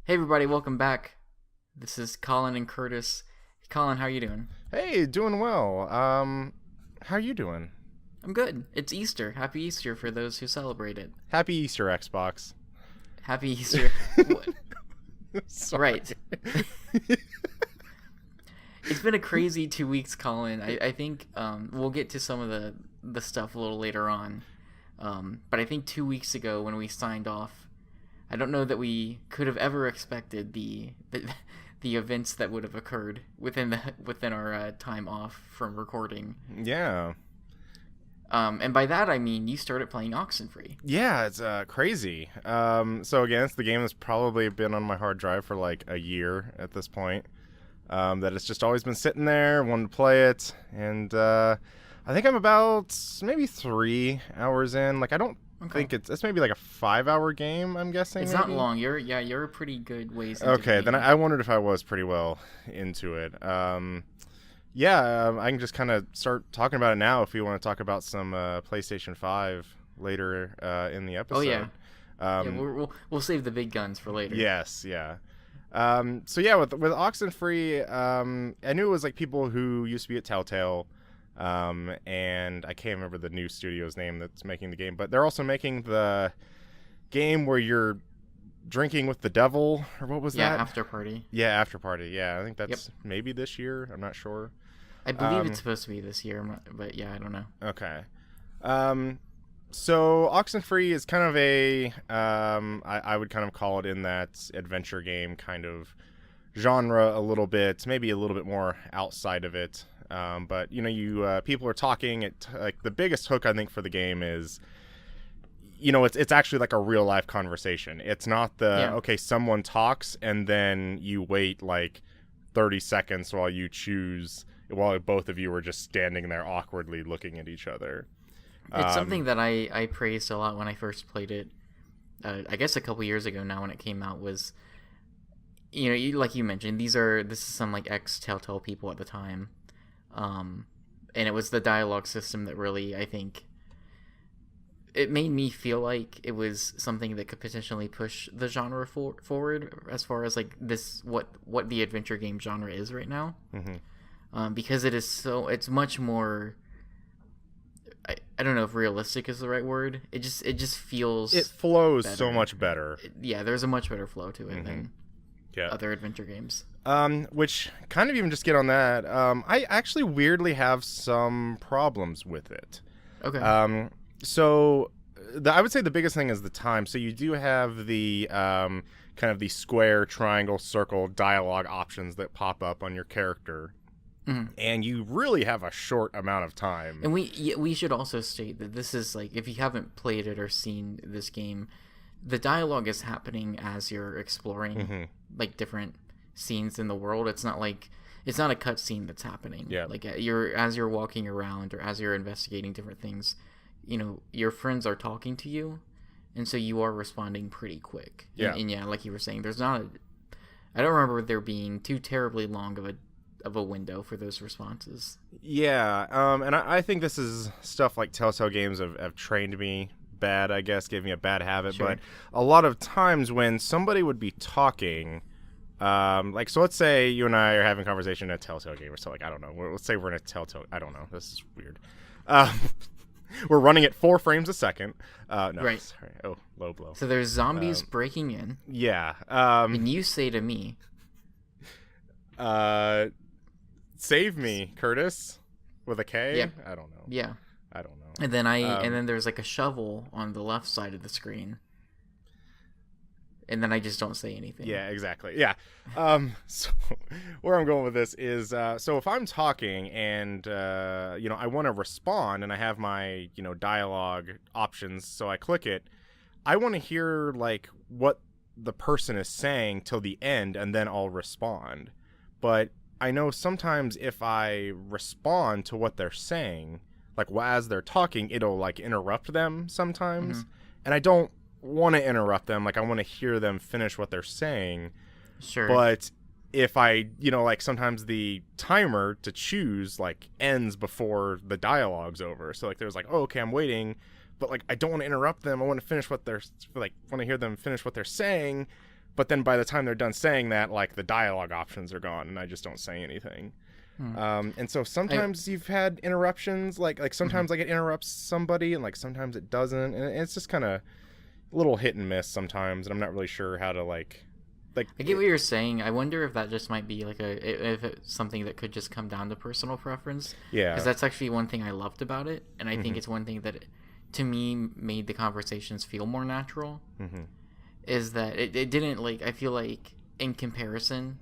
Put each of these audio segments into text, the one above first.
Hey everybody, welcome back. This is Collin and Curtis. Collin, how are you doing? Hey, doing well. How you doing? I'm good. It's Easter. Happy Easter for those who celebrate it. Happy Easter, Xbox. Happy Easter. What? Sorry. Right. It's been a crazy 2 weeks, Collin. I think we'll get to some of the stuff a little later on. But I think 2 weeks ago when we signed off, I don't know that we could have ever expected the events that would have occurred within our time off from recording. Yeah. And by that I mean you started playing Oxenfree. Yeah, it's crazy. So again, it's the game that's probably been on my hard drive for like a year at this point. That it's just always been sitting there, wanted to play it, and I think I'm about maybe 3 hours in. Like I don't think it's maybe like a 5-hour game, I'm guessing. It's maybe? not long. You're a pretty good ways into Okay, the then game. I wondered if I was pretty well into it. I can just kind of start talking about it now if we want to talk about some PlayStation 5 later in the episode. Oh yeah. We'll save the big guns for later. Yes, yeah. With Oxenfree, I knew it was like people who used to be at Telltale, and I can't remember the new studio's name that's making the game, but they're also making the game where you're drinking with the devil, or what was that? Yeah, After Party. Yeah, After Party. Yeah, I think that's maybe this year. I'm not sure. I believe it's supposed to be this year, but yeah, I don't know. Okay. So Oxenfree is kind of I would kind of call it in that adventure game kind of genre a little bit, maybe a little bit more outside of it. But people are talking. Like the biggest hook I think for the game is, it's actually like a real life conversation. It's not okay, someone talks and then you wait like 30 seconds while both of you are just standing there awkwardly looking at each other. It's something that I praised a lot when I first played it. I guess a couple years ago now when it came out was, like you mentioned, this is some like ex Telltale people at the time, and it was the dialogue system that really, I think, it made me feel like it was something that could potentially push the genre forward as far as like what the adventure game genre is right now. Mm-hmm. Because it's much more. I don't know if realistic is the right word. It just feels. It flows better. so much better. There's a much better flow to it than Yeah. other adventure games. Which kind of even just get on that. I actually weirdly have some problems with it. Okay. I would say the biggest thing is the time. So you do have the kind of the square, triangle, circle dialogue options that pop up on your character. Mm-hmm. And you really have a short amount of time. And we should also state that this is like, if you haven't played it or seen this game, the dialogue is happening as you're exploring like different scenes in the world. It's not a cutscene that's happening. Yeah. Like as you're walking around or as you're investigating different things, your friends are talking to you, and so you are responding pretty quick. Yeah. And like you were saying, I don't remember there being too terribly long of a window for those responses. Yeah, and I think this is stuff like Telltale games have trained me bad, I guess, gave me a bad habit. Sure. But a lot of times when somebody would be talking, so let's say you and I are having a conversation in a Telltale game or something, I don't know. Let's say we're in a Telltale, I don't know, this is weird. We're running at 4 frames a second. No, right. Sorry. Oh, low blow. So there's zombies breaking in. Yeah. And you say to me, save me, Curtis, with a K? Yeah. I don't know. yeah. I don't know. And then there's like a shovel on the left side of the screen. And then I just don't say anything. Yeah, exactly. Yeah. So where I'm going with this is, so if I'm talking and, I want to respond and I have my, dialogue options, so I click it, I want to hear, like, what the person is saying till the end, and then I'll respond. But I know sometimes if I respond to what they're saying, like, as they're talking, it'll, like, interrupt them sometimes. Mm-hmm. And I don't want to interrupt them. Like, I want to hear them finish what they're saying. Sure. But if I, like, sometimes the timer to choose, like, ends before the dialogue's over. So, like, there's like, oh, okay, I'm waiting, but, like, I don't want to interrupt them. I want to finish want to hear them finish what they're saying. But then by the time they're done saying that, like the dialogue options are gone, and I just don't say anything. And so sometimes you've had interruptions, like sometimes like it interrupts somebody, and like sometimes it doesn't, and it's just kind of a little hit and miss sometimes, and I'm not really sure how to like. I get what you're saying. I wonder if that just might be like if it's something that could just come down to personal preference. Yeah. Because that's actually one thing I loved about it, and I think it's one thing that, to me, made the conversations feel more natural. Is that it didn't, like, I feel like in comparison,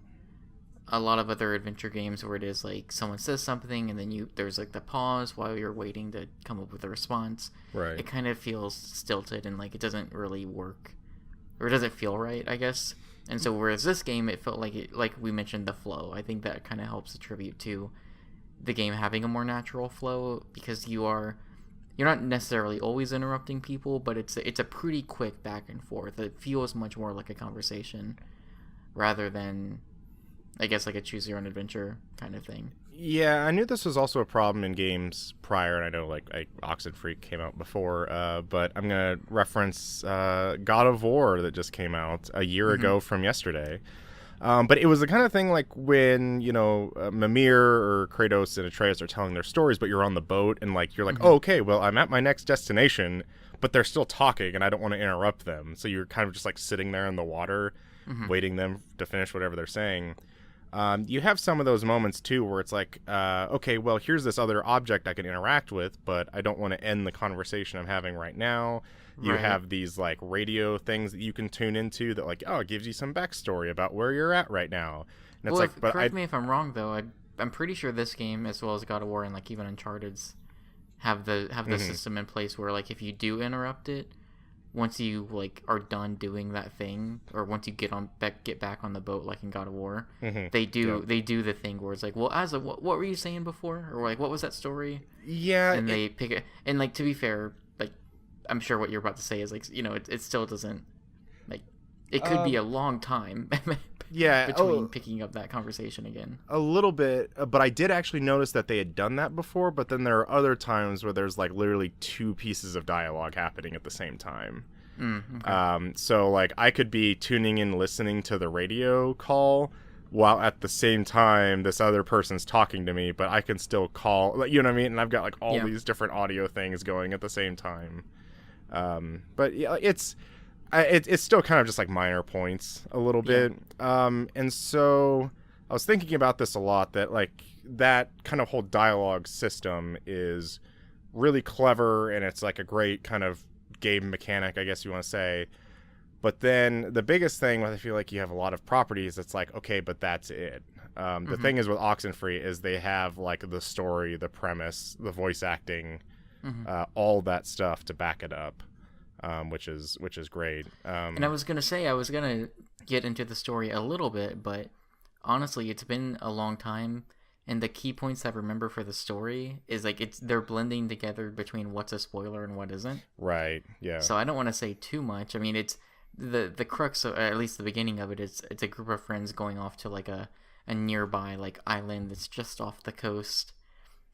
a lot of other adventure games where it is like someone says something and then there's like the pause while you're waiting to come up with a response. Right. It kind of feels stilted and like it doesn't really work, or it doesn't feel right, I guess. And so whereas this game, it felt like like we mentioned, the flow. I think that kind of helps attribute to the game having a more natural flow, because you're not necessarily always interrupting people, but it's a pretty quick back and forth. It feels much more like a conversation rather than, I guess, like a choose your own adventure kind of thing. Yeah, I knew this was also a problem in games prior, and I know like Oxenfree came out before, but I'm going to reference God of War that just came out a year ago from yesterday. But it was the kind of thing like when, Mimir or Kratos and Atreus are telling their stories, but you're on the boat and like you're like, oh, okay, well, I'm at my next destination, but they're still talking and I don't want to interrupt them. So you're kind of just like sitting there in the water, waiting them to finish whatever they're saying. You have some of those moments too where it's like, okay, well, here's this other object I can interact with, but I don't want to end the conversation I'm having right now. You have these like radio things that you can tune into that like, oh, it gives you some backstory about where you're at right now. And it's like, but correct me if I'm wrong though. I'm pretty sure this game, as well as God of War and like even Uncharted's, have the system in place where like if you do interrupt it, once you like are done doing that thing, or once you get back on the boat, like in God of War, they do the thing where it's like, well, Asa, what were you saying before, or like what was that story? Yeah, and they pick it, and like to be fair, like I'm sure what you're about to say is like it still doesn't, like it could be a long time. Between picking up that conversation again. A little bit, but I did actually notice that they had done that before, but then there are other times where there's like literally two pieces of dialogue happening at the same time. Okay. So like I could be tuning in listening to the radio call while at the same time this other person's talking to me, but I can still call, you know what I mean? And I've got like all these different audio things going at the same time. But yeah, it's still kind of just like minor points a little bit. And so I was thinking about this a lot, that like that kind of whole dialogue system is really clever, and it's like a great kind of game mechanic, I guess you want to say. But then the biggest thing, I feel like you have a lot of properties, it's like, okay, but that's it. The thing is with Oxenfree is they have like the story, the premise, the voice acting, all that stuff to back it up. Which is great. And I was gonna get into the story a little bit, but honestly, it's been a long time, and the key points I remember for the story is like they're blending together between what's a spoiler and what isn't. Right. Yeah. So I don't want to say too much. I mean, it's the crux of, at least the beginning of it, it's a group of friends going off to like a nearby like island that's just off the coast,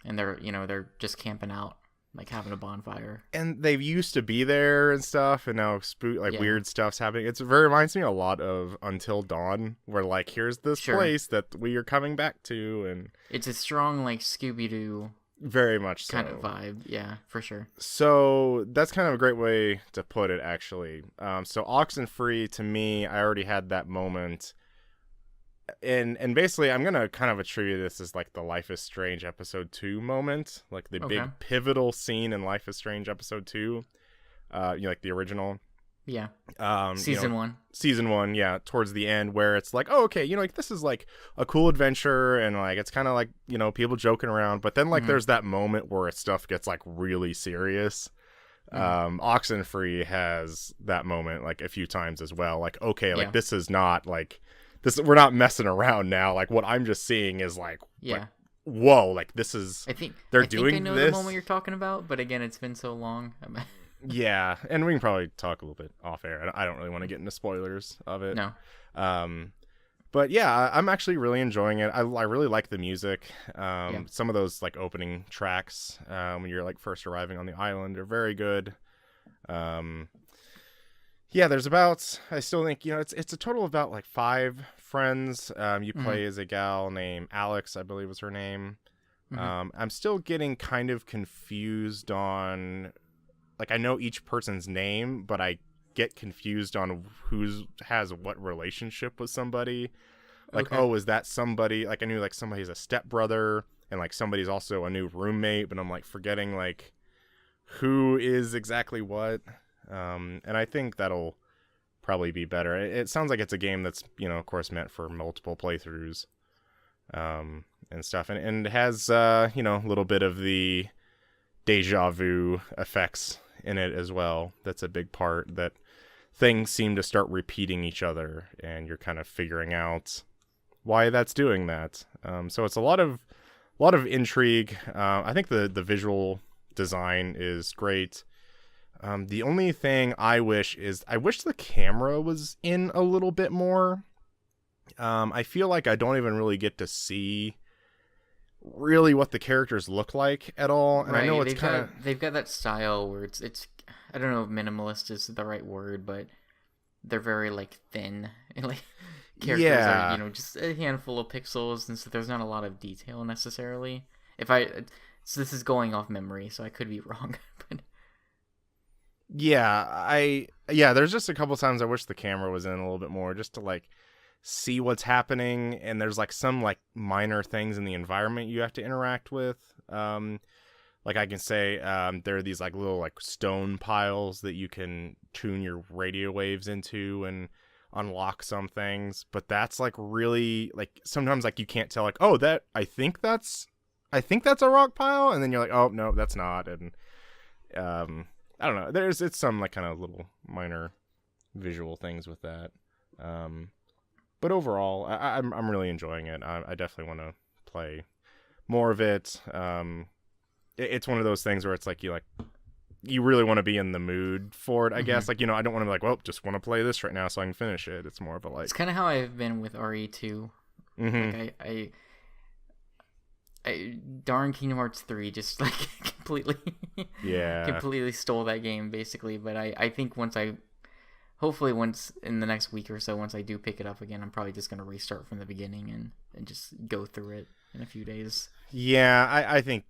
and they're just camping out, like having a bonfire. And they used to be there and stuff, and now weird stuff's happening. It reminds me a lot of Until Dawn, where like here's this place that we are coming back to, and it's a strong like Scooby-Doo very much so kind of vibe. Yeah, for sure. So that's kind of a great way to put it, actually. So Oxenfree, to me, I already had that moment. And basically, I'm going to kind of attribute this as like the Life is Strange Episode 2 moment. Like the big pivotal scene in Life is Strange Episode 2. Like the original. Yeah. Season 1. Season 1, yeah. Towards the end, where it's like, oh, okay, like this is like a cool adventure. And like it's kind of like, people joking around. But then like there's that moment where stuff gets like really serious. Oxenfree has that moment like a few times as well. Like, okay, like this is not like... we're not messing around now. Like what I'm just seeing is like, whoa, like this is. I think I know this. The moment you're talking about, but again, it's been so long. Yeah, and we can probably talk a little bit off air. I don't really want to get into spoilers of it. No. But yeah, I'm actually really enjoying it. I really like the music. Some of those like opening tracks when you're like first arriving on the island are very good. Yeah, there's about, I still think, it's a total of about like 5 friends. You Mm-hmm. play as a gal named Alex, I believe was her name. Mm-hmm. I'm still getting kind of confused on, like, I know each person's name, but I get confused on who's has what relationship with somebody. Like, Okay. oh, is that somebody, like, I knew like somebody's a stepbrother and like somebody's also a new roommate, but I'm like forgetting like who is exactly what. And I think that'll probably be better. It sounds like it's a game that's, of course, meant for multiple playthroughs, and stuff, and it has, a little bit of the deja vu effects in it as well. That's a big part, that things seem to start repeating each other, and you're kind of figuring out why that's doing that. So it's a lot of intrigue. I think the visual design is great. The only thing I wish the camera was in a little bit more. I feel like I don't even really get to see really what the characters look like at all. And I know Right. it's kind of, They've got that style where it's I don't know if minimalist is the right word, but they're very like thin and like characters are, yeah, just a handful of pixels, and so there's not a lot of detail necessarily. If I So this is going off memory, so I could be wrong, but yeah, there's just a couple times I wish the camera was in a little bit more, just to like see what's happening. And there's like some like minor things in the environment you have to interact with. Like I can say, there are these like little like stone piles that you can tune your radio waves into and unlock some things, but that's like really like sometimes like you can't tell, like, oh, that I think that's a rock pile, and then you're like, oh no, that's not. And I don't know, it's some like kind of little minor visual things with that. But overall, I'm really enjoying it. I definitely want to play more of it. It's one of those things where it's like you really want to be in the mood for it, I guess. Like, I don't want to be like, well, just want to play this right now so I can finish it. It's more of a like. it's kind of how I've been with RE2. Mm-hmm. Like darn Kingdom Hearts 3 just like completely Yeah. completely stole that game basically. But I think hopefully once in the next week or so, once I do pick it up again, I'm probably just gonna restart from the beginning and just go through it in a few days. Yeah, I think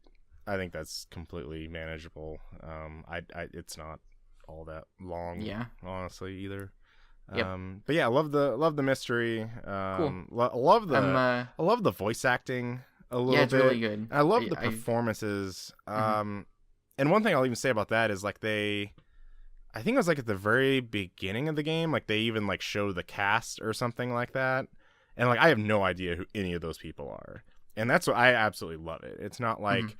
that's completely manageable. It's not all that long, Yeah. honestly, either. Yep. But yeah, I love the mystery. Cool. I love the voice acting a little Yeah, it's bit. really good. I love the performances. And one thing I'll even say about that is like I think it was like at the very beginning of the game, like they even like show the cast or something like that. And like I have no idea who any of those people are. And that's what I absolutely love it. It's not like,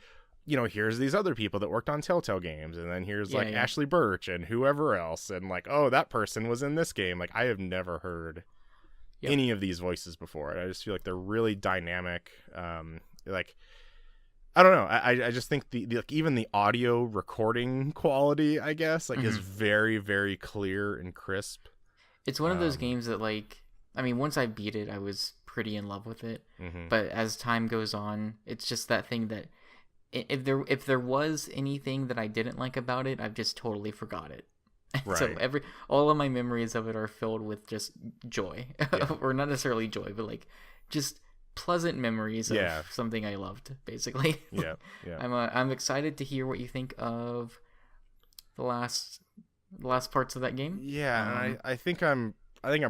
here's these other people that worked on Telltale games, and then here's like Ashley Birch and whoever else, and like, oh, that person was in this game. Like I have never heard any of these voices before. I just feel like they're really dynamic. Like I don't know. I just think the like even the audio recording quality, I guess, like is very, very clear and crisp. It's one of those games that, like, I mean, once I beat it, I was pretty in love with it. But as time goes on, it's just that thing that if there was anything that I didn't like about it, I've just totally forgot it. Right. So all of my memories of it are filled with just joy, or not necessarily joy, but like just pleasant memories of something I loved, basically. Yeah. I'm excited to hear what you think of the last parts of that game. Yeah, and I think I'm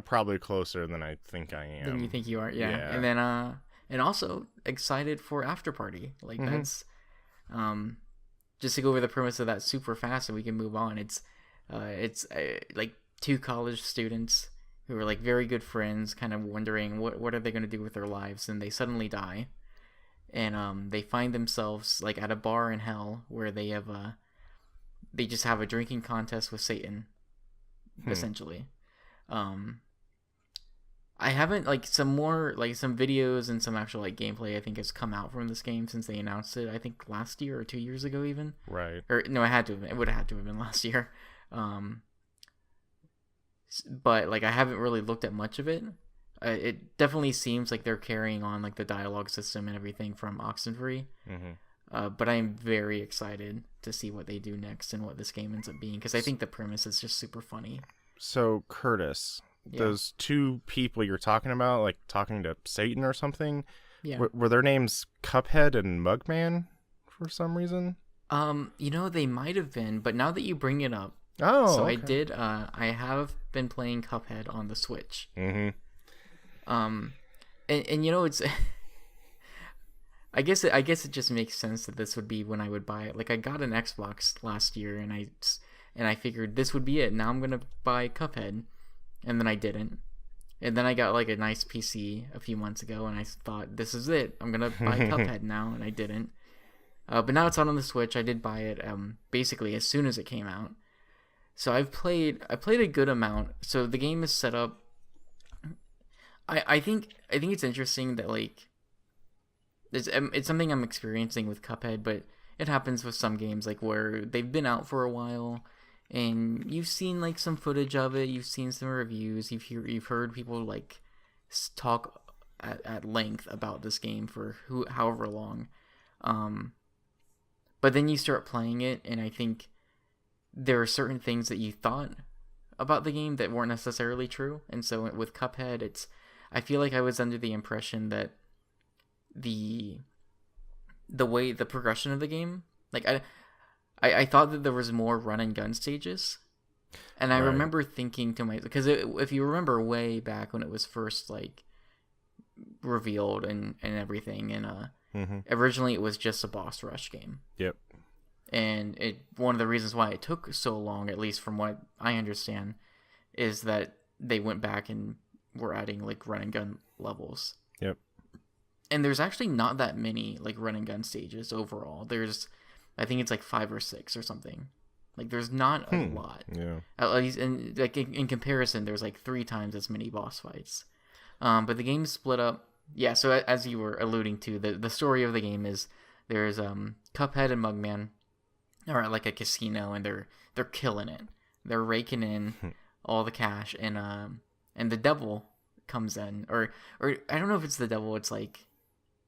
probably closer than I think I am. Than you think you are, yeah. And then and also excited for After Party. Like that's just to go over the premise of that super fast, and we can move on. It's like two college students who are like very good friends, kind of wondering what are they going to do with their lives, and they suddenly die, and they find themselves like at a bar in hell where they just have a drinking contest with Satan, essentially. I haven't like some videos and some actual like gameplay I think has come out from this game since they announced it. I think last year or 2 years ago even. Right. Or no, it would have had to have been last year. But like I haven't really looked at much of it. It definitely seems like they're carrying on like the dialogue system and everything from Oxenfree. But I am very excited to see what they do next and what this game ends up being, because I think the premise is just super funny. So, Curtis, Yeah. those two people you're talking about, like talking to Satan or something, Yeah. were their names Cuphead and Mugman for some reason? They might have been, but now that you bring it up, Oh, so okay. I have been playing Cuphead on the Switch. Mm-hmm. Um, and it's I guess it just makes sense that this would be when I would buy it. Like I got an Xbox last year, and I figured this would be it. Now I'm gonna buy Cuphead, and then I didn't. And then I got like a nice PC a few months ago, and I thought this is it. I'm gonna buy Cuphead now, and I didn't. But now it's out on the Switch. I did buy it basically as soon as it came out. So I played a good amount. So the game is set up. I think it's interesting that like it's something I'm experiencing with Cuphead, but it happens with some games like where they've been out for a while, and you've seen like some footage of it, you've seen some reviews, you've heard people like talk at length about this game for however long, but then you start playing it, and I think there are certain things that you thought about the game that weren't necessarily true, and so with Cuphead, I feel like I was under the impression that the way the progression of the game, like I thought that there was more run and gun stages, and I Right. remember thinking to myself, because if you remember way back when it was first like revealed and everything, and Mm-hmm. originally it was just a boss rush game, Yep. and one of the reasons why it took so long, at least from what I understand, is that they went back and were adding like run and gun levels. Yep. And there's actually not that many like run and gun stages overall. I think it's like 5 or 6 or something. Like there's not a lot. Yeah. At least in comparison, there's like 3 times as many boss fights. But the game's split up. Yeah. So as you were alluding to, the story of the game is there's Cuphead and Mugman are at like a casino, and they're killing it. They're raking in all the cash, and the devil comes in, or I don't know if it's the devil. It's like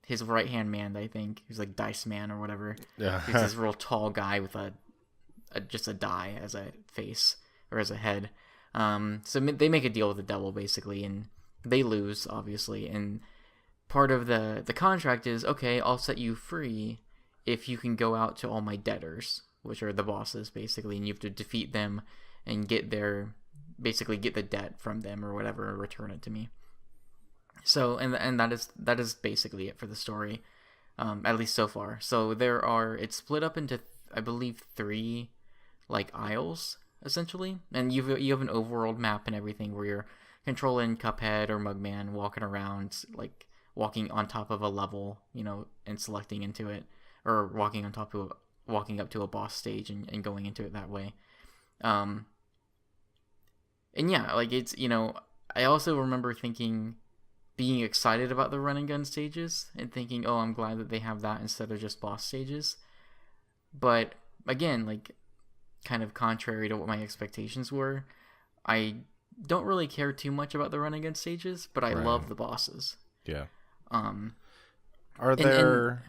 his right hand man, I think. He's like Dice Man or whatever. Yeah. He's this real tall guy with just a die as a face or as a head. So they make a deal with the devil basically, and they lose obviously. And part of the contract is, okay, I'll set you free if you can go out to all my debtors, which are the bosses basically, and you have to defeat them and get the debt from them or whatever, or return it to me. So and that is basically it for the story, at least so far. So it's split up into I believe 3 like aisles essentially, and you have an overworld map and everything where you're controlling Cuphead or Mugman walking around, like walking on top of a level, and selecting into it, or walking up to a boss stage and going into it that way. And yeah, like it's I also remember being excited about the run and gun stages and thinking, oh, I'm glad that they have that instead of just boss stages. But again, like kind of contrary to what my expectations were, I don't really care too much about the run and gun stages, but I love the bosses. Yeah. Are there?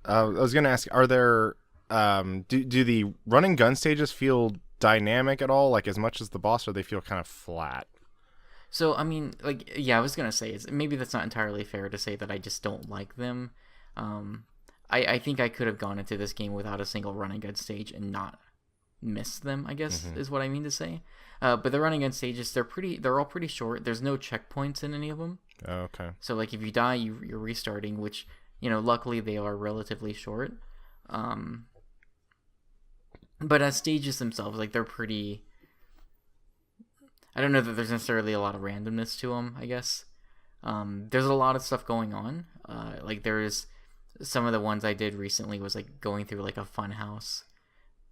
I was gonna ask, are there? Do the run and gun stages feel dynamic at all, like as much as the boss, or they feel kind of flat? So I mean, like, yeah, I was gonna say, maybe that's not entirely fair to say that I just don't like them. I think I could have gone into this game without a single run and gun stage and not miss them, I guess, is what I mean to say. But the run and gun stages, they're all pretty short. There's no checkpoints in any of them. Oh, okay. So like if you die, you're restarting, which luckily they are relatively short. But as stages themselves, like they're pretty. I don't know that there's necessarily a lot of randomness to them, I guess. There's a lot of stuff going on. Like there's some of the ones I did recently was like going through like a fun house.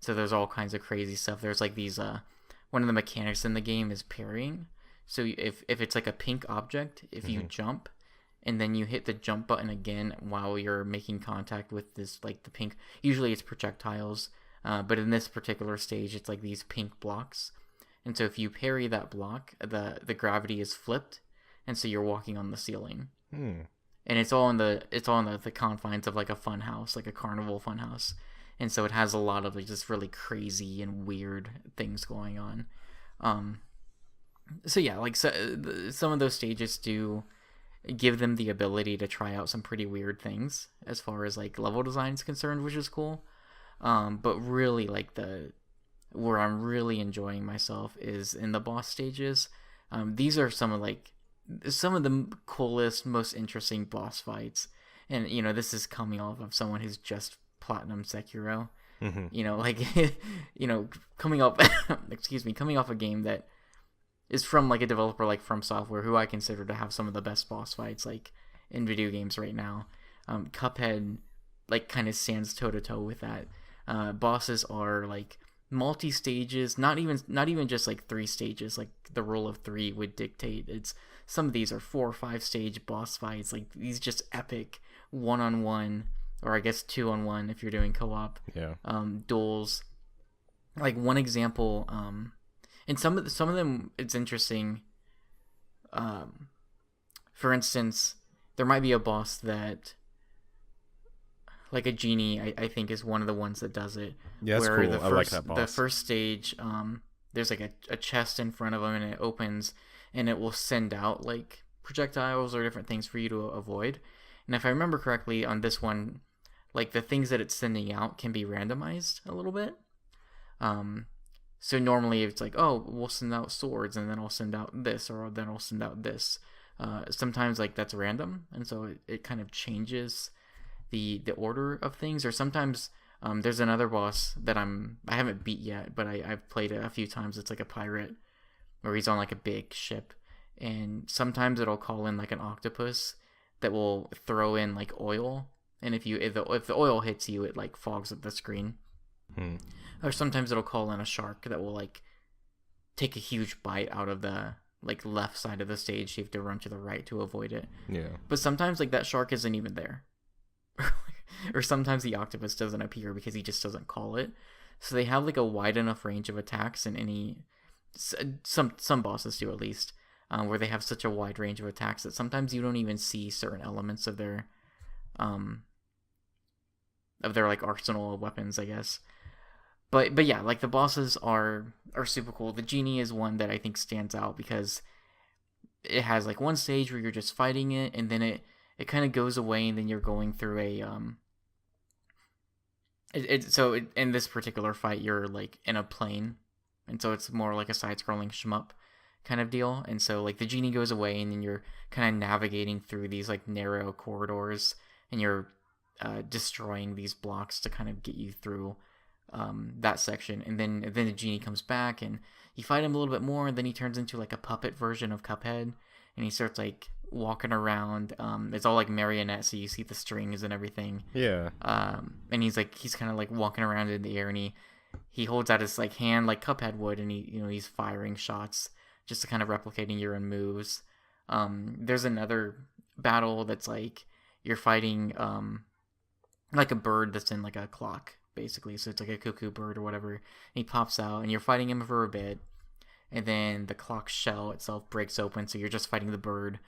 So there's all kinds of crazy stuff. There's like these, one of the mechanics in the game is parrying. So if it's like a pink object, if you jump and then you hit the jump button again while you're making contact with this, like the pink, usually it's projectiles. But in this particular stage, it's like these pink blocks. And so if you parry that block, the gravity is flipped, and so you're walking on the ceiling. And it's all in the confines of like a fun house, like a carnival fun house. And so it has a lot of like just really crazy and weird things going on. So yeah, like some of those stages do give them the ability to try out some pretty weird things as far as like level design is concerned, which is cool. But really, like the where I'm really enjoying myself is in the boss stages. These are some of the coolest, most interesting boss fights, and this is coming off of someone who's just platinum Sekiro. Hmm. Like coming up, excuse me, coming off a game that is from like a developer like From Software, who I consider to have some of the best boss fights like in video games right now. Cuphead like kind of stands toe to toe with that. Bosses are like multi stages, not even just like 3 stages like the rule of 3 would dictate. It's some of these are 4 or 5 stage boss fights, like these just epic 1-on-1, or I guess 2-on-1 if you're doing co-op. Yeah. Duels. Like one example, and some of them it's interesting. For instance, there might be a boss that, like a genie, I think is one of the ones that does it. Yeah, that's cool. I like that boss. The first stage, there's like a chest in front of him, and it opens, and it will send out like projectiles or different things for you to avoid. And if I remember correctly, on this one, like the things that it's sending out can be randomized a little bit. So normally it's like, oh, we'll send out swords, and then I'll send out this, or then I'll send out this. Sometimes like that's random, and so it kind of changes the order of things. Or sometimes there's another boss that I haven't beat yet, but I've played it a few times. It's like a pirate where he's on like a big ship, and sometimes it'll call in like an octopus that will throw in like oil, and if the oil hits you, it like fogs up the screen. Or sometimes it'll call in a shark that will like take a huge bite out of the like left side of the stage. You have to run to the right to avoid it. Yeah. But sometimes like that shark isn't even there. Or sometimes the octopus doesn't appear because he just doesn't call it. So they have like a wide enough range of attacks, and some bosses do at least, where they have such a wide range of attacks that sometimes you don't even see certain elements of their like arsenal of weapons, I guess. But yeah, like the bosses are super cool. The genie is one that I think stands out because it has like one stage where you're just fighting it, and then it kind of goes away, and then you're going through a in this particular fight you're like in a plane, and so it's more like a side-scrolling shmup kind of deal. And so like the genie goes away, and then you're kind of navigating through these like narrow corridors, and you're destroying these blocks to kind of get you through that section. And then the genie comes back, and you fight him a little bit more, and then he turns into like a puppet version of Cuphead, and he starts like walking around. It's all like marionette, so you see the strings and everything. Yeah. And he's kind of like walking around in the air, and he holds out his like hand like Cuphead would, and he's firing shots just to kind of replicating your own moves. There's another battle that's like you're fighting like a bird that's in like a clock, basically. So it's like a cuckoo bird or whatever. And he pops out, and you're fighting him for a bit, and then the clock shell itself breaks open, so you're just fighting the bird.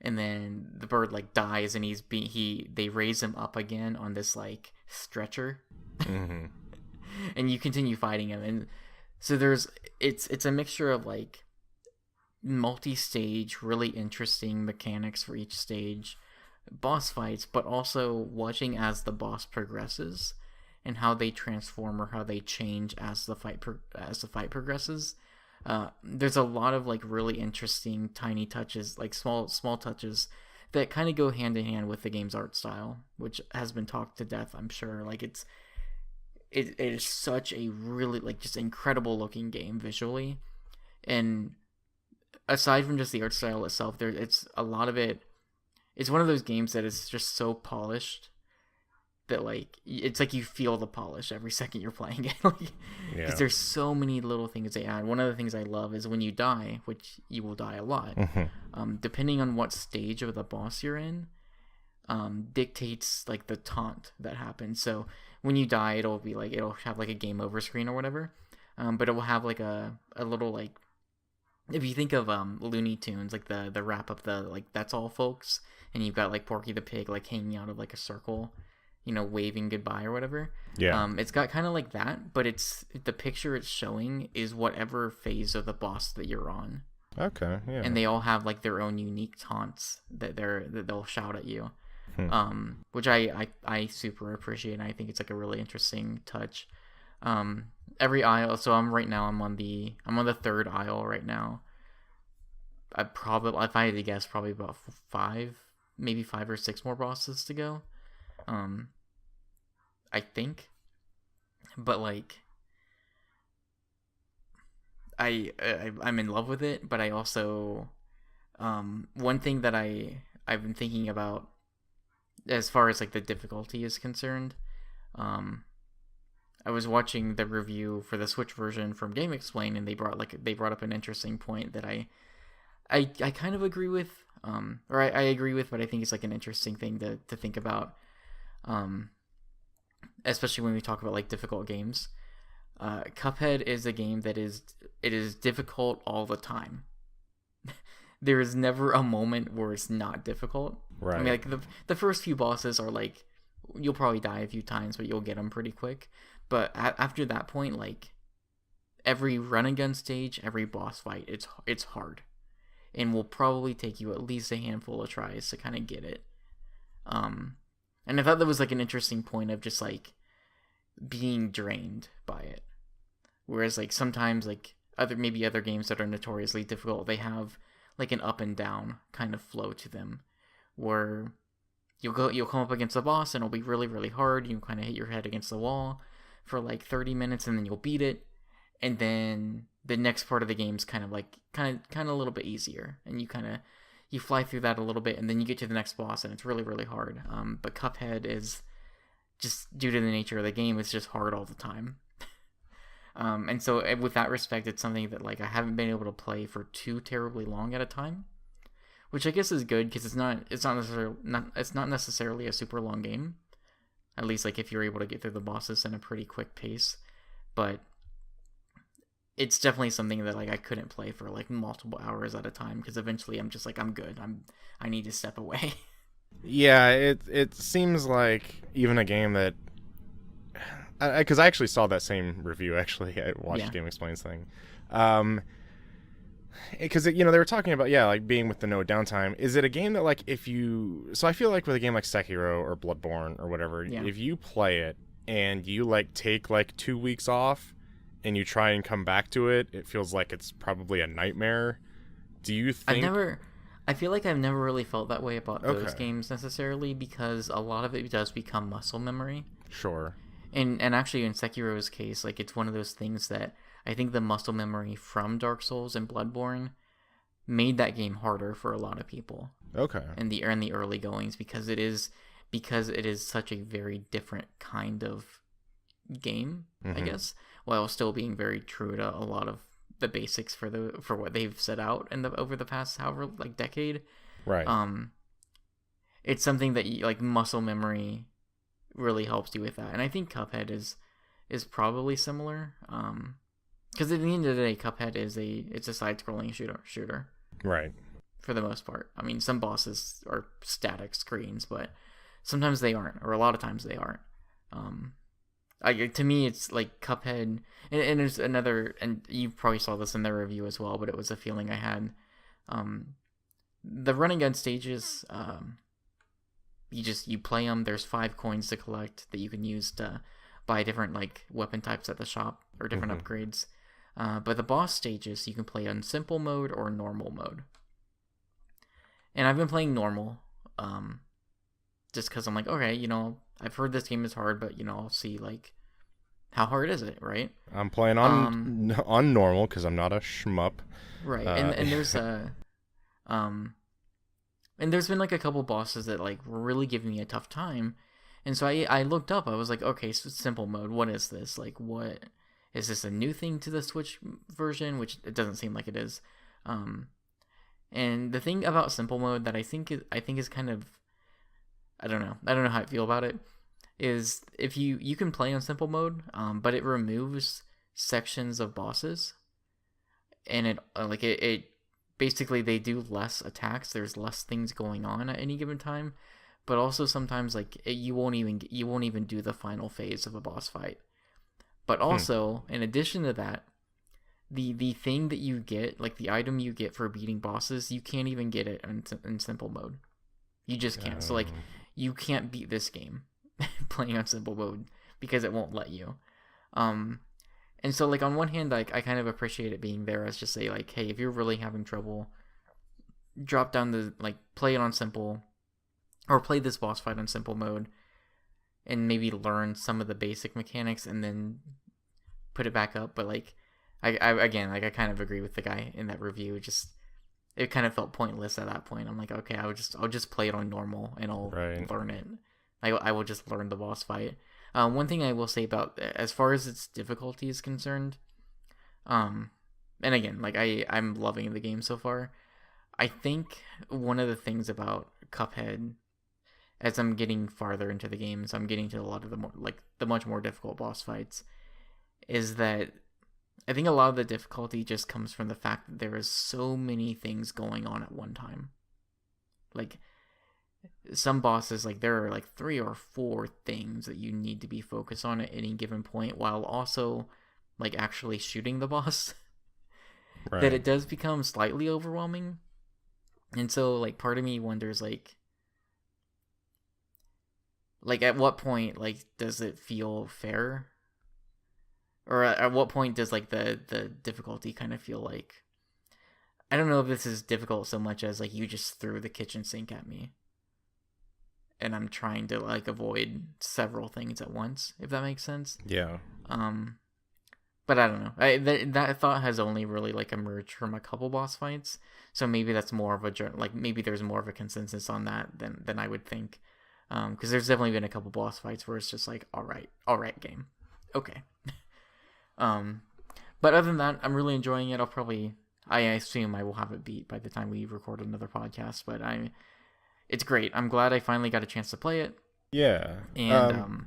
And then the bird like dies, and they raise him up again on this like stretcher. Mm-hmm. And you continue fighting him. And so it's a mixture of like multi-stage, really interesting mechanics for each stage, boss fights, but also watching as the boss progresses and how they transform or how they change as the fight progresses. There's a lot of like really interesting tiny touches, like small touches that kind of go hand in hand with the game's art style, which has been talked to death, I'm sure. Like it is such a really like just incredible looking game visually, and aside from just the art style itself, it's a lot of it. It's one of those games that is just so polished that like it's like you feel the polish every second you're playing it. Because there's so many little things they add. One of the things I love is when you die, which you will die a lot, depending on what stage of the boss you're in, dictates like the taunt that happens. So when you die, it'll have like a game over screen or whatever, but it will have like a little like, if you think of Looney Tunes, like the wrap up, the like that's all folks, and you've got like Porky the Pig like hanging out of like a circle, waving goodbye or whatever. Yeah. It's got kind of like that, but it's the picture it's showing is whatever phase of the boss that you're on. Okay, yeah. And they all have like their own unique taunts that they'll shout at you, which I super appreciate. And I think it's like a really interesting touch. Every aisle. So I'm on the third aisle right now. If I had to guess, probably about maybe 5 or 6 more bosses to go. I think, but like. I'm in love with it, but I also one thing that I've been thinking about as far as like the difficulty is concerned. I was watching the review for the Switch version from Game Explain, and they brought up an interesting point that I kind of agree with, or I agree with, but I think it's like an interesting thing to think about, especially when we talk about like difficult games. Cuphead is a game that it is difficult all the time. There is never a moment where it's not difficult. Right. I mean, like the first few bosses are like, you'll probably die a few times, but you'll get them pretty quick. But after that point, like every run and gun stage, every boss fight, it's hard, and will probably take you at least a handful of tries to kind of get it. And I thought that was like an interesting point of just like being drained by it. Whereas like sometimes like other games that are notoriously difficult, they have like an up and down kind of flow to them, where you'll come up against the boss and it'll be really, really hard. You kind of hit your head against the wall for like 30 minutes and then you'll beat it, and then the next part of the game's kind of a little bit easier, and you fly through that a little bit, and then you get to the next boss and it's really, really hard. But Cuphead is just, due to the nature of the game, it's just hard all the time. And so with that respect, it's something that like I haven't been able to play for too terribly long at a time, which I guess is good because it's not necessarily a super long game. At least like if you're able to get through the bosses in a pretty quick pace, but it's definitely something that like I couldn't play for like multiple hours at a time, because eventually I'm just like, I'm good. I need to step away. Yeah, it seems like even a game that, because I actually saw that same review. Actually, I watched Game Explains thing, because they were talking about like being with the no downtime. Is it a game that like so I feel like with a game like Sekiro or Bloodborne or whatever, if you play it and you like take like 2 weeks off and you try and come back to it, it feels like it's probably a nightmare. Do you think? I feel like I've never really felt that way about those games necessarily, because a lot of it does become muscle memory. Sure. And actually in Sekiro's case, like it's one of those things that I think the muscle memory from Dark Souls and Bloodborne made that game harder for a lot of people. Okay. In the early goings, because it is such a very different kind of game, I guess, while still being very true to a lot of the basics for what they've set out over the past however like decade. Right. It's something that like muscle memory really helps you with that, and I think Cuphead is probably similar. Because at the end of the day, Cuphead it's a side-scrolling shooter. Right. For the most part. I mean, some bosses are static screens, but sometimes they aren't, or a lot of times they aren't. To me, it's like Cuphead, and there's another, and you probably saw this in the review as well, but it was a feeling I had. The run and gun stages, you play them. There's 5 coins to collect that you can use to buy different like weapon types at the shop or different upgrades. But the boss stages, you can play on simple mode or normal mode. And I've been playing normal, just because I'm like, okay, I've heard this game is hard, but I'll see like how hard is it, right? I'm playing on normal because I'm not a shmup. Right, and there's and there's been like a couple bosses that like were really giving me a tough time, and so I looked up. I was like, okay, so simple mode. What is this? Like, what is this? A new thing to the Switch version? Which it doesn't seem like it is. And the thing about simple mode that I think is kind of, I don't know how I feel about it, is if you can play on simple mode, but it removes sections of bosses, and it basically they do less attacks. There's less things going on at any given time, but also sometimes like you won't even do the final phase of a boss fight. But also, in addition to that, the thing that you get, like the item you get for beating bosses, you can't even get it in simple mode. You just can't. So like you can't beat this game playing on simple mode because it won't let you. And so like on one hand, like I kind of appreciate it being there as just say like, hey, if you're really having trouble, drop down the like play it on simple, or play this boss fight on simple mode, and maybe learn some of the basic mechanics and then put it back up. But like I kind of agree with the guy in that review. It kind of felt pointless at that point. I'm like, okay, I'll just play it on normal and I'll learn it. I will just learn the boss fight. One thing I will say about as far as its difficulty is concerned, and again, like I'm loving the game so far. I think one of the things about Cuphead, as I'm getting farther into the game, so I'm getting to a lot of the much more difficult boss fights, is that I think a lot of the difficulty just comes from the fact that there is so many things going on at one time. Like, some bosses, like, there are, like, 3 or 4 things that you need to be focused on at any given point, while also, like, actually shooting the boss. Right. That it does become slightly overwhelming. And so, like, part of me wonders, like, at what point, like, does it feel fair? Or at what point does, like, the difficulty kind of feel like... I don't know if this is difficult so much as, like, you just threw the kitchen sink at me. And I'm trying to, like, avoid several things at once, if that makes sense. Yeah. But I don't know. That thought has only really, like, emerged from a couple boss fights. So maybe that's more of a... Like, maybe there's more of a consensus on that than I would think. Because there's definitely been a couple boss fights where it's just like, all right, game. Okay. But other than that, I'm really enjoying it. I assume I will have it beat by the time we record another podcast, but it's great. I'm glad I finally got a chance to play it. Yeah. And,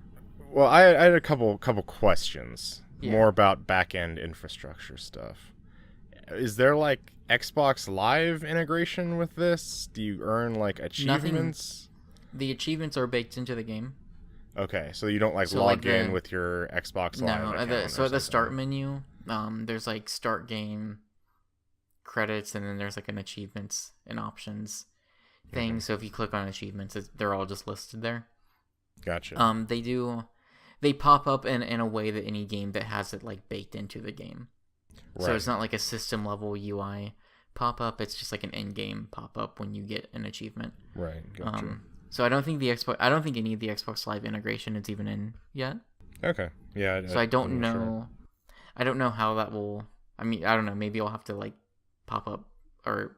well, I had a couple questions more about back-end infrastructure stuff. Is there like Xbox Live integration with this? Do you earn like achievements? The achievements are baked into the game. Okay, so you don't log in with your Xbox Live account? So at the start menu, there's like start game credits, and then there's like an achievements and options thing. Mm-hmm. So if you click on achievements, they're all just listed there. Gotcha. They pop up in a way that any game that has it like baked into the game. Right. So it's not like a system level UI pop up. It's just like an end game pop up when you get an achievement. Right. Gotcha. So I don't think any of the Xbox Live integration is even in yet. Okay. Yeah. So I don't know. Sure. I don't know how that will. I mean, I don't know. Maybe I'll have to like pop up or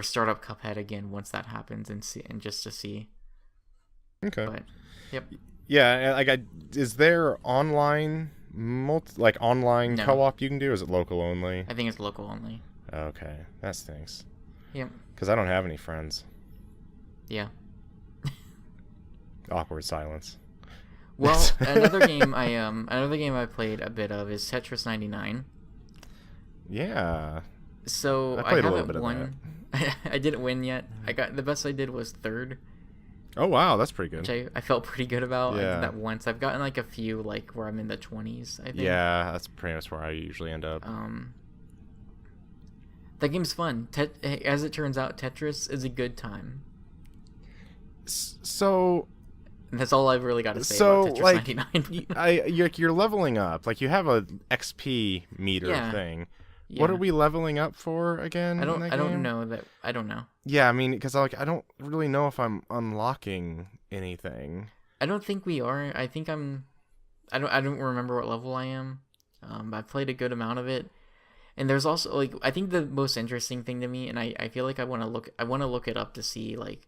start up Cuphead again once that happens and just to see. Okay. But yep. Yeah. Is there online online co-op you can do? Or is it local only? I think it's local only. Okay, that stinks. Yep. Because I don't have any friends. Yeah. Awkward silence. Well, another game I played a bit of is Tetris 99. Yeah. So I haven't won. I didn't win yet. The best I did was 3rd. Oh wow, that's pretty good. Which I felt pretty good about. Yeah. I did that once. I've gotten like a few like where I'm in the 20s, I think. Yeah, that's pretty much where I usually end up. That game's fun. As it turns out, Tetris is a good time. So that's all I've really got to say about Tetris 99. You're leveling up. Like you have a XP meter thing. Yeah. What are we leveling up for again? I don't know. Yeah, I mean, because I don't really know if I'm unlocking anything. I don't think we are. I think I don't remember what level I am. I've played a good amount of it, and there's also like I think the most interesting thing to me, and I feel like I want to look it up to see like,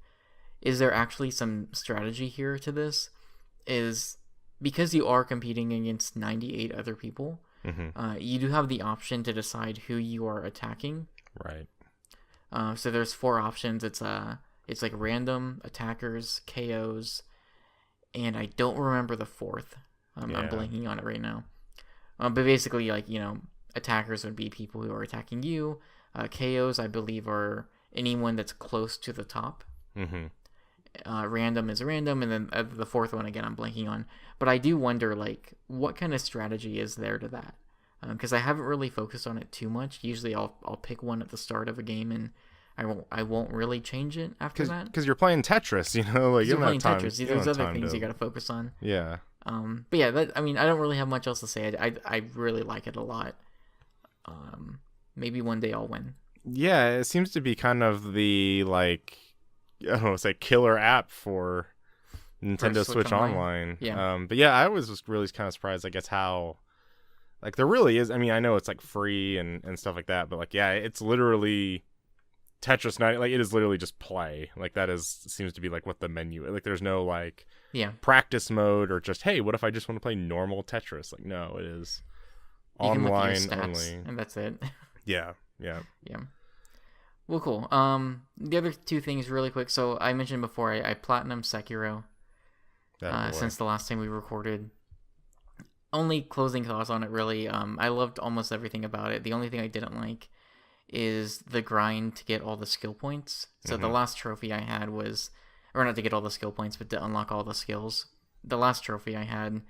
is there actually some strategy here to this? Is because you are competing against 98 other people. Mm-hmm. You do have the option to decide who you are attacking. Right. So there's 4 options. It's like random, attackers, KOs, and I don't remember the 4th. I'm blanking on it right now. But basically, like, you know, attackers would be people who are attacking you. KOs, I believe, are anyone that's close to the top. Mm-hmm. Random is random, and then the 4th one again I'm blanking on. But I do wonder, like, what kind of strategy is there to that? because I haven't really focused on it too much. Usually I'll pick one at the start of a game and I won't really change it after that. Because you're playing Tetris, you know, like you You're don't playing have time. Tetris. You There's don't have other time things to... you got to focus on. Yeah. But yeah, I don't really have much else to say. I really like it a lot. Maybe one day I'll win. Yeah, it seems to be kind of the, like, I don't know, say killer app for Nintendo Switch Online. Yeah. But yeah, I was just really kind of surprised, I guess, how, like, there really is. I mean, I know it's like free and stuff like that, but like, yeah, it's literally Tetris 90. Like, it is literally just play. Like, seems to be like what the menu. Like, there's no like practice mode or just, hey, what if I just want to play normal Tetris? Like, no, it is online only, and that's it. Yeah. Well, cool. The other two things really quick. So I mentioned before I platinum Sekiro since the last time we recorded. Only closing thoughts on it, really. I loved almost everything about it. The only thing I didn't like is the grind to get all the skill points. So the last trophy I had was, or not to get all the skill points, but to unlock all the skills. The last trophy I had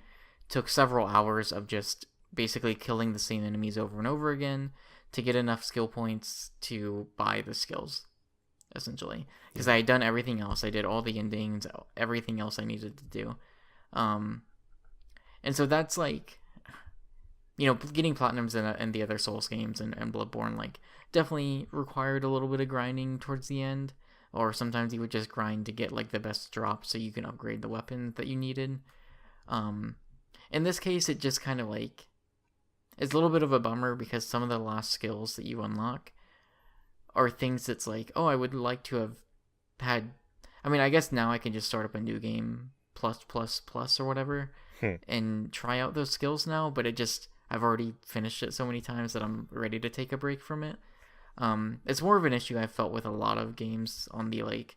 took several hours of just basically killing the same enemies over and over again to get enough skill points to buy the skills, essentially. Because I had done everything else. I did all the endings, everything else I needed to do. And so that's like, you know, getting platinums in the other Souls games and Bloodborne, like, definitely required a little bit of grinding towards the end. Or sometimes you would just grind to get, like, the best drop so you can upgrade the weapon that you needed. In this case, it just kind of, like, it's a little bit of a bummer because some of the last skills that you unlock are things that's like, oh, I would like to have had... I mean, I guess now I can just start up a new game, plus, or whatever, and try out those skills now, but I've already finished it so many times that I'm ready to take a break from it. It's more of an issue I've felt with a lot of games on the, like...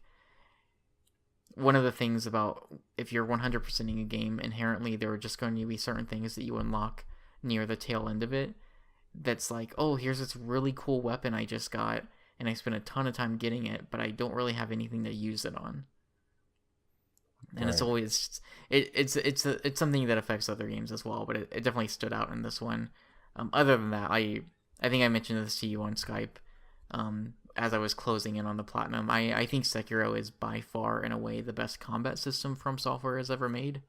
One of the things about if you're 100%ing a game, inherently there are just going to be certain things that you unlock near the tail end of it that's like, oh, here's this really cool weapon I just got and I spent a ton of time getting it, but I don't really have anything to use it on. And it's always it's something that affects other games as well, but it definitely stood out in this one. Other than that, I think I mentioned this to you on Skype as I was closing in on the platinum. I think Sekiro is by far in a way the best combat system From Software has ever made.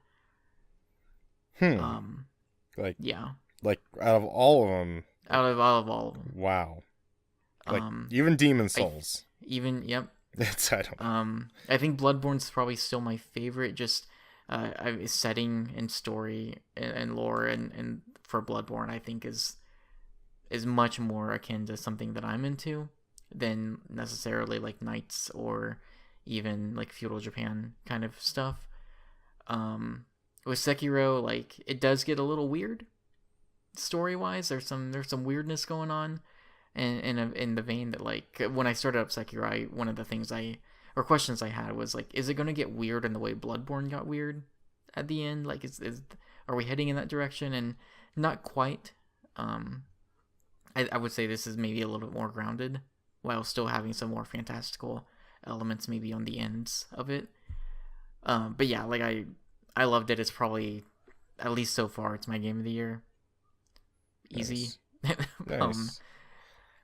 Like, yeah. Like, out of all of them. Out of all of them. Wow. Like, even Demon Souls. Yep. I don't... I think Bloodborne's probably still my favorite, just setting and story and lore, and for Bloodborne, I think is much more akin to something that I'm into than necessarily, like, Knights or even, like, feudal Japan kind of stuff. With Sekiro, like, it does get a little weird story-wise. There's some weirdness going on, and in the vein that, like, when I started up Sekiro, one of the things questions I had was, like, is it going to get weird in the way Bloodborne got weird at the end? Like, are we heading in that direction? And not quite. I would say this is maybe a little bit more grounded, while still having some more fantastical elements maybe on the ends of it. But yeah, like, I loved it. It's probably, at least so far, it's my game of the year. Easy. Nice.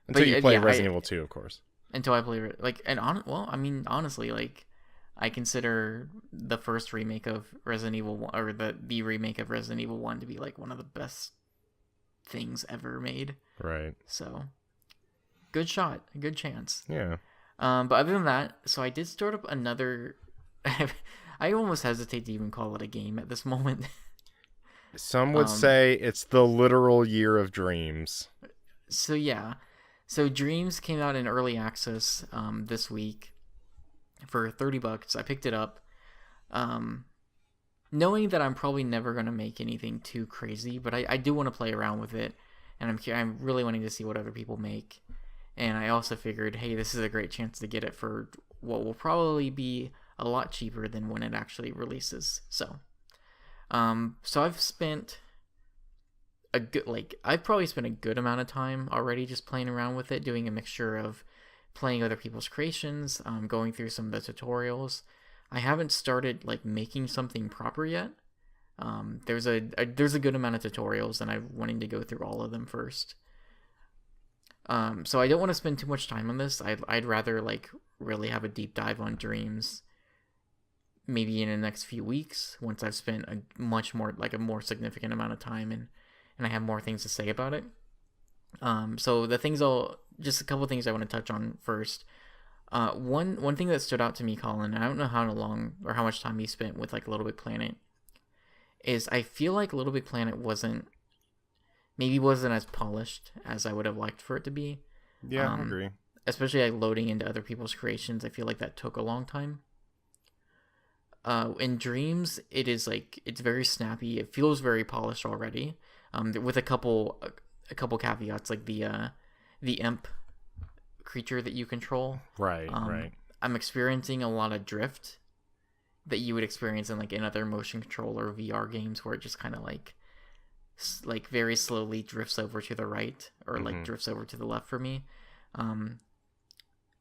Until you play Resident Evil 2, of course. Until I play it. Like, honestly, like, I consider the first remake of Resident Evil 1, or the remake of Resident Evil 1 to be, like, one of the best things ever made. Right. So, good shot. Good chance. Yeah. But other than that, so I did start up another... I almost hesitate to even call it a game at this moment. Some would say it's the literal year of Dreams. So yeah. So Dreams came out in early access this week for $30. I picked it up. Knowing that I'm probably never going to make anything too crazy, but I do want to play around with it. And I'm really wanting to see what other people make. And I also figured, hey, this is a great chance to get it for what will probably be a lot cheaper than when it actually releases. So I've spent I've probably spent a good amount of time already just playing around with it, doing a mixture of playing other people's creations, going through some of the tutorials. I haven't started, like, making something proper yet. There's a good amount of tutorials, and I'm wanting to go through all of them first. So I don't want to spend too much time on this. I'd rather like really have a deep dive on Dreams maybe in the next few weeks, once I've spent a more significant amount of time and I have more things to say about it. So just a couple of things I want to touch on first. One thing that stood out to me, Colin, I don't know how long or how much time you spent with like Little Big Planet, is I feel like Little Big Planet wasn't as polished as I would have liked for it to be. Yeah, I agree. Especially like loading into other people's creations, I feel like that took a long time. In Dreams, it's very snappy. It feels very polished already. With a couple caveats, like the imp creature that you control. Right. I'm experiencing a lot of drift that you would experience in other motion control or VR games, where it just kind of like very slowly drifts over to the right or like drifts over to the left for me.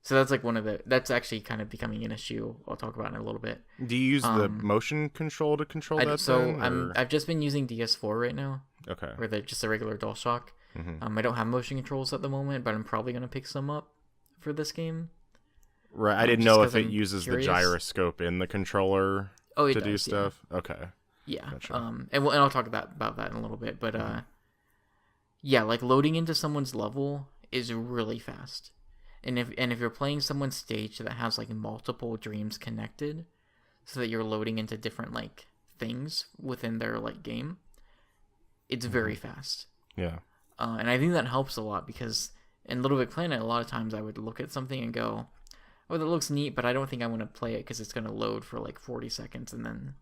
So that's like that's actually kind of becoming an issue I'll talk about in a little bit. Do you use the motion control to control that? So I've just been using DS4 right now. Okay. Or just a regular DualShock. I don't have motion controls at the moment, but I'm probably going to pick some up for this game. Right. I didn't know if it uses the gyroscope in the controller to do stuff. Yeah. Okay. Yeah. Gotcha. And I'll talk about that in a little bit, but yeah, like loading into someone's level is really fast. And if you're playing someone's stage that has like multiple dreams connected, so that you're loading into different like things within their like game, it's very fast. Yeah. And I think that helps a lot, because in Little Big Planet, a lot of times I would look at something and go, "Oh, that looks neat," but I don't think I want to play it because it's going to load for like 40 seconds and then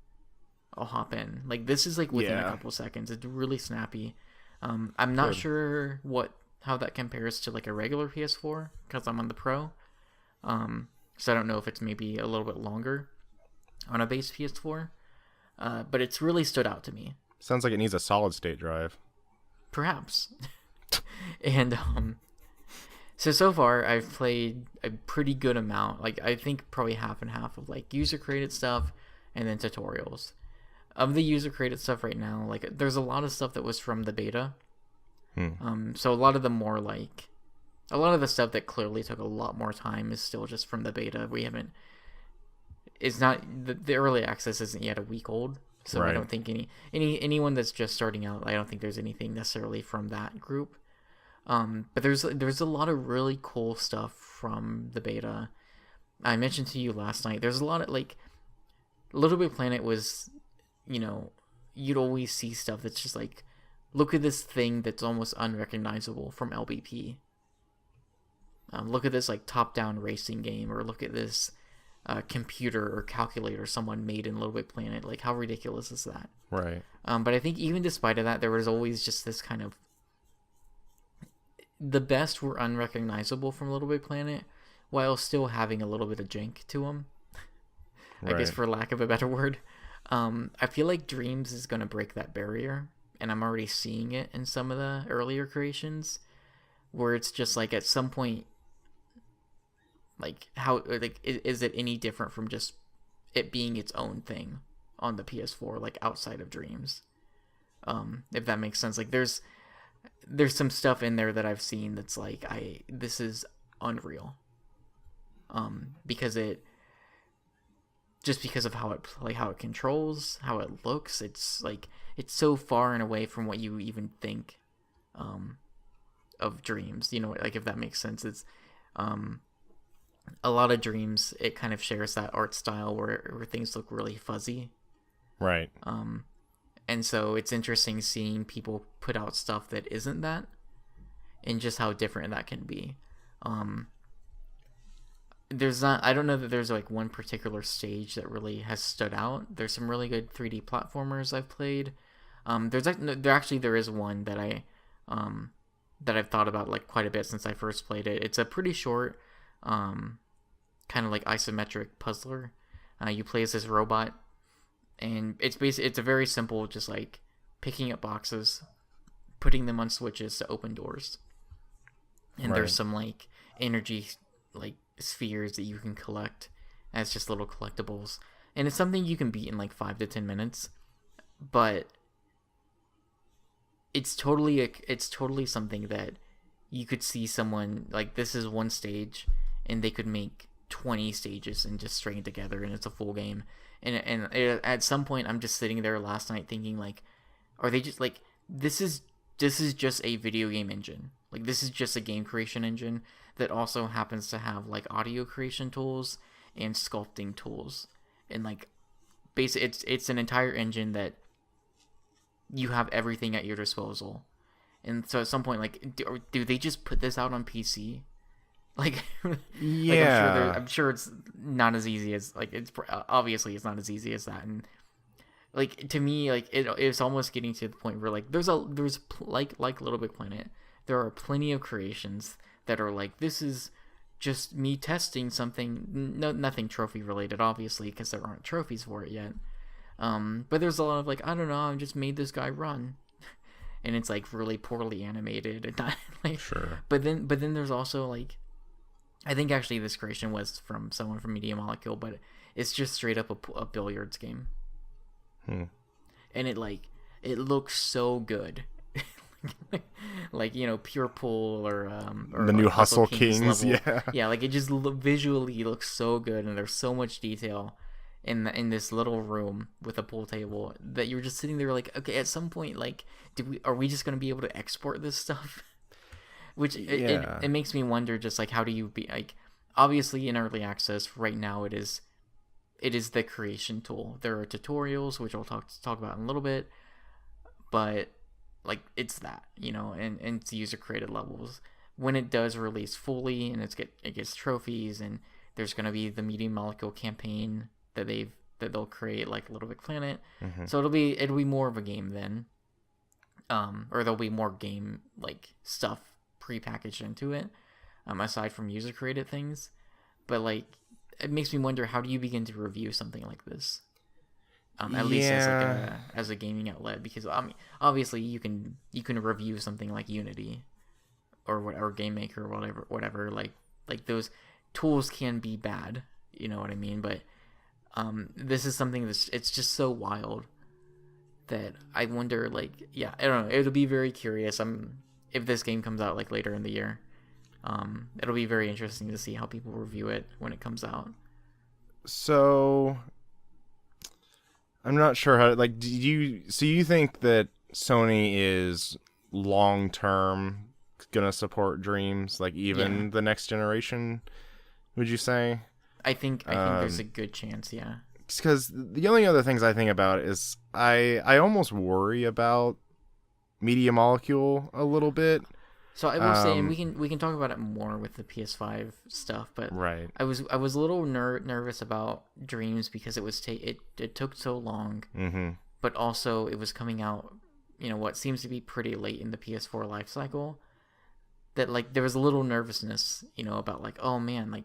I'll hop in. Like this is like within a couple seconds. It's really snappy. I'm not sure how that compares to like a regular PS4, because I'm on the Pro. So I don't know if it's maybe a little bit longer on a base PS4. But it's really stood out to me. Sounds like it needs a solid state drive. Perhaps. And so far I've played a pretty good amount. Like I think probably half and half of like user created stuff and then tutorials. Of the user created stuff right now, like there's a lot of stuff that was from the beta. So a lot of the stuff that clearly took a lot more time is still just from the beta. It's not the early access isn't yet a week old, so right. I don't think anyone that's just starting out, I don't think there's anything necessarily from that group. But there's a lot of really cool stuff from the beta. I mentioned to you last night, there's a lot of like Little Big Planet was, you'd always see stuff that's just like, look at this thing that's almost unrecognizable from LBP. Look at this like top-down racing game, or look at this computer or calculator someone made in Little Big Planet. Like, how ridiculous is that? Right. But I think even despite of that, there was always just this kind of... The best were unrecognizable from Little Big Planet, while still having a little bit of jank to them. I guess, for lack of a better word. I feel like Dreams is going to break that barrier. And I'm already seeing it in some of the earlier creations, where it's just like at some point, like is it any different from just it being its own thing on the PS4, like outside of Dreams? If that makes sense. Like there's some stuff in there that I've seen that's like this is unreal. Because of how it controls, how it looks, it's so far and away from what you even think of Dreams. Like if that makes sense. It's a lot of Dreams, it kind of shares that art style where things look really fuzzy. Right. And so it's interesting seeing people put out stuff that isn't that, and just how different that can be. I don't know that there's like one particular stage that really has stood out. There's some really good 3D platformers I've played. There is one that I've thought about like quite a bit since I first played it. It's a pretty short, kind of like isometric puzzler. You play as this robot, and it's a very simple, just like picking up boxes, putting them on switches to open doors. And there's some like energy like spheres that you can collect as just little collectibles, and it's something you can beat in like 5 to 10 minutes. but it's totally something that you could see someone like, this is one stage and they could make 20 stages and just string it together and it's a full game. And at some point I'm just sitting there last night thinking like, are they just like, this is just a video game engine. Like, this is just a game creation engine that also happens to have like audio creation tools and sculpting tools. And like, basically it's an entire engine that you have everything at your disposal. And so at some point, like, do they just put this out on PC? Like, yeah, like I'm sure it's not as easy as, like, it's obviously it's not as easy as that. And like, to me, like, it's almost getting to the point where like there's like Little Big Planet, there are plenty of creations that are like, this is just me testing something, nothing trophy related, obviously, because there aren't trophies for it yet. But there's a lot of like, I don't know, I just made this guy run, and it's like really poorly animated and not like. Sure. But then there's also like, I think actually this creation was from someone from Media Molecule, but it's just straight up a billiards game. And it looks so good. Like, you know, Pure Pool or the new like Hustle Kings level. Yeah, like, it just visually looks so good, and there's so much detail in this little room with a pool table that you're just sitting there like, okay, at some point, like, are we just going to be able to export this stuff? Which it makes me wonder, just like, how do you be like, obviously in early access right now it is the creation tool. There are tutorials, which I'll talk about in a little bit, but like, it's that, you know, and it's user created levels. When it does release fully and it gets trophies, and there's going to be the Media Molecule campaign that they'll create, like Little Big Planet. So it'll be more of a game then, or there'll be more game like stuff prepackaged into it, aside from user created things. But like, it makes me wonder, how do you begin to review something like this? At least as a gaming outlet, because obviously you can review something like Unity or whatever, Game Maker or whatever. Like those tools can be bad, you know what I mean? But this is something it's just so wild that I wonder, like, yeah, I don't know. It'll be very curious. If this game comes out like later in the year, it'll be very interesting to see how people review it when it comes out. So I'm not sure how, like, do you think that Sony is long term gonna support Dreams, like, even the next generation, would you say? I think there's a good chance, yeah. Because the only other things I think about is I almost worry about Media Molecule a little bit. So I will say, and we can talk about it more with the PS5 stuff, but right. I was a little nervous about Dreams because it took so long, but also it was coming out, you know, what seems to be pretty late in the PS4 life cycle, that like there was a little nervousness, you know, about like, oh man, like,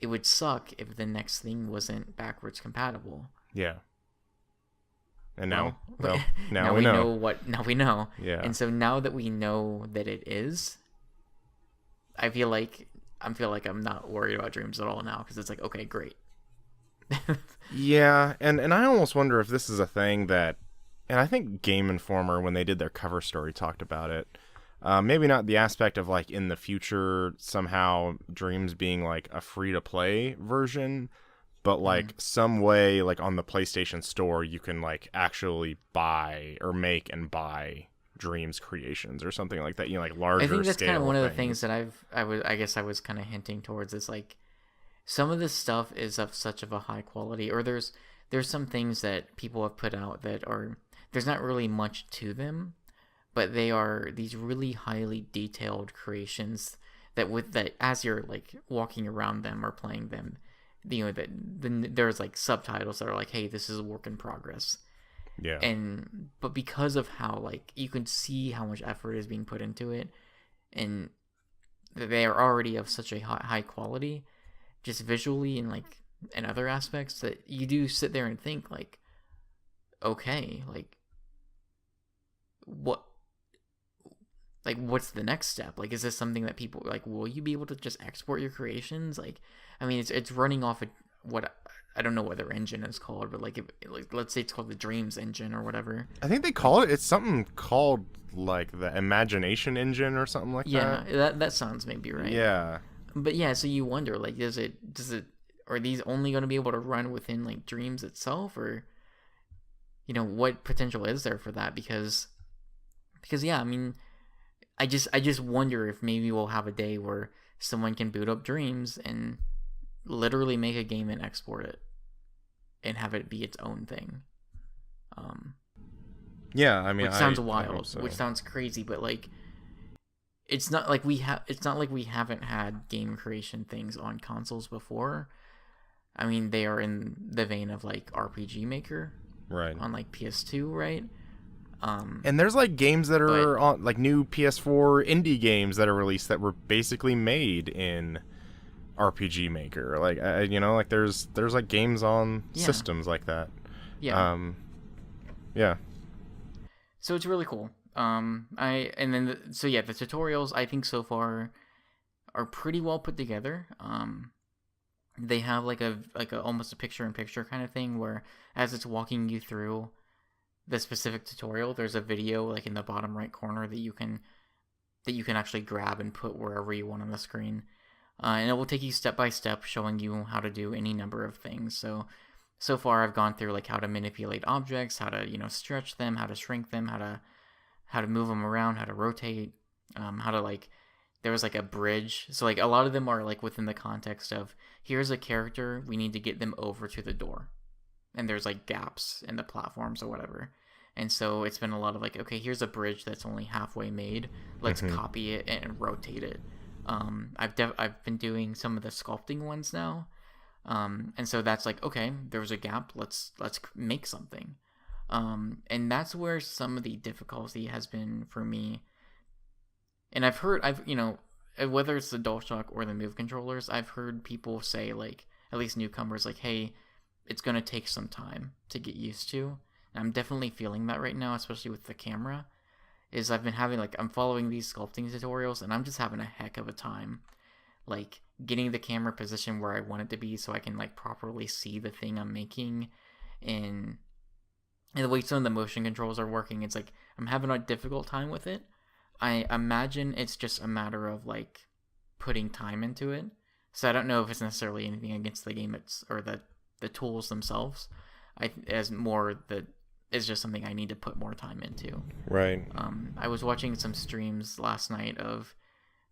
it would suck if the next thing wasn't backwards compatible. Yeah. And now we know. Now we know. Yeah. And so now that we know that it is, I feel like I'm not worried about Dreams at all now, because it's like, okay, great. Yeah, and I almost wonder if this is a thing that, and I think Game Informer, when they did their cover story, talked about it. Maybe not the aspect of like in the future somehow Dreams being like a free-to-play version, but like some way, like on the PlayStation Store, you can like actually buy or make and buy Dreams creations or something like that. You know, like larger. I think that's kind of one of the things that I guess I was kind of hinting towards, is like, some of this stuff is of such of a high quality, or there's some things that people have put out that are, there's not really much to them, but they are these really highly detailed creations that as you're like walking around them or playing them, you know, that there's like subtitles that are like, hey, this is a work in progress. Yeah. But because of how, like, you can see how much effort is being put into it, and they are already of such a high quality, just visually and like in other aspects, that you do sit there and think like, okay, like, what's the next step? Like, is this something that people, like, will you be able to just export your creations? Like, I mean, it's running off of what I don't know what their engine is called, but like let's say it's called the Dreams engine or whatever. I think they call it's something called like the Imagination engine or something like that. Yeah, that sounds maybe right. Yeah. But yeah, so you wonder, like, does it are these only going to be able to run within like Dreams itself, or what potential is there for that? Because yeah, I mean, I just wonder if maybe we'll have a day where someone can boot up Dreams and literally make a game and export it and have it be its own thing. Yeah, I mean, which sounds I wild, so. Which sounds crazy, but like, it's not like we haven't had game creation things on consoles before. I mean, they are in the vein of like RPG Maker, right, on like PS2, right? And there's like games that are on like new PS4 indie games that are released that were basically made in RPG Maker. Like like there's like games on systems like that. Yeah. Yeah. So it's really cool. The tutorials I think so far are pretty well put together. They have like a almost a picture-in-picture kind of thing where as it's walking you through the specific tutorial, there's a video like in the bottom right corner that you can actually grab and put wherever you want on the screen, and it will take you step by step, showing you how to do any number of things. So far I've gone through like how to manipulate objects, how to stretch them, how to shrink them, how to move them around, how to rotate, how to like. There was like a bridge, so like a lot of them are like within the context of here's a character, we need to get them over to the door, and there's like gaps in the platforms or whatever, and so it's been a lot of like, okay, here's a bridge that's only halfway made, let's copy it and rotate it. I've been doing some of the sculpting ones now, and so that's like, okay, there was a gap, let's make something, and that's where some of the difficulty has been for me. And I've whether it's the DualShock or the Move controllers, I've heard people say, like, at least newcomers, like, hey, it's going to take some time to get used to. And I'm definitely feeling that right now, especially with the camera, is I've been having, like, I'm following these sculpting tutorials, and I'm just having a heck of a time, like, getting the camera position where I want it to be so I can, like, properly see the thing I'm making. And the way some of the motion controls are working, it's like, I'm having a difficult time with it. I imagine it's just a matter of like putting time into it. So I don't know if it's necessarily anything against the game or the tools themselves. It's just something I need to put more time into. Right. I was watching some streams last night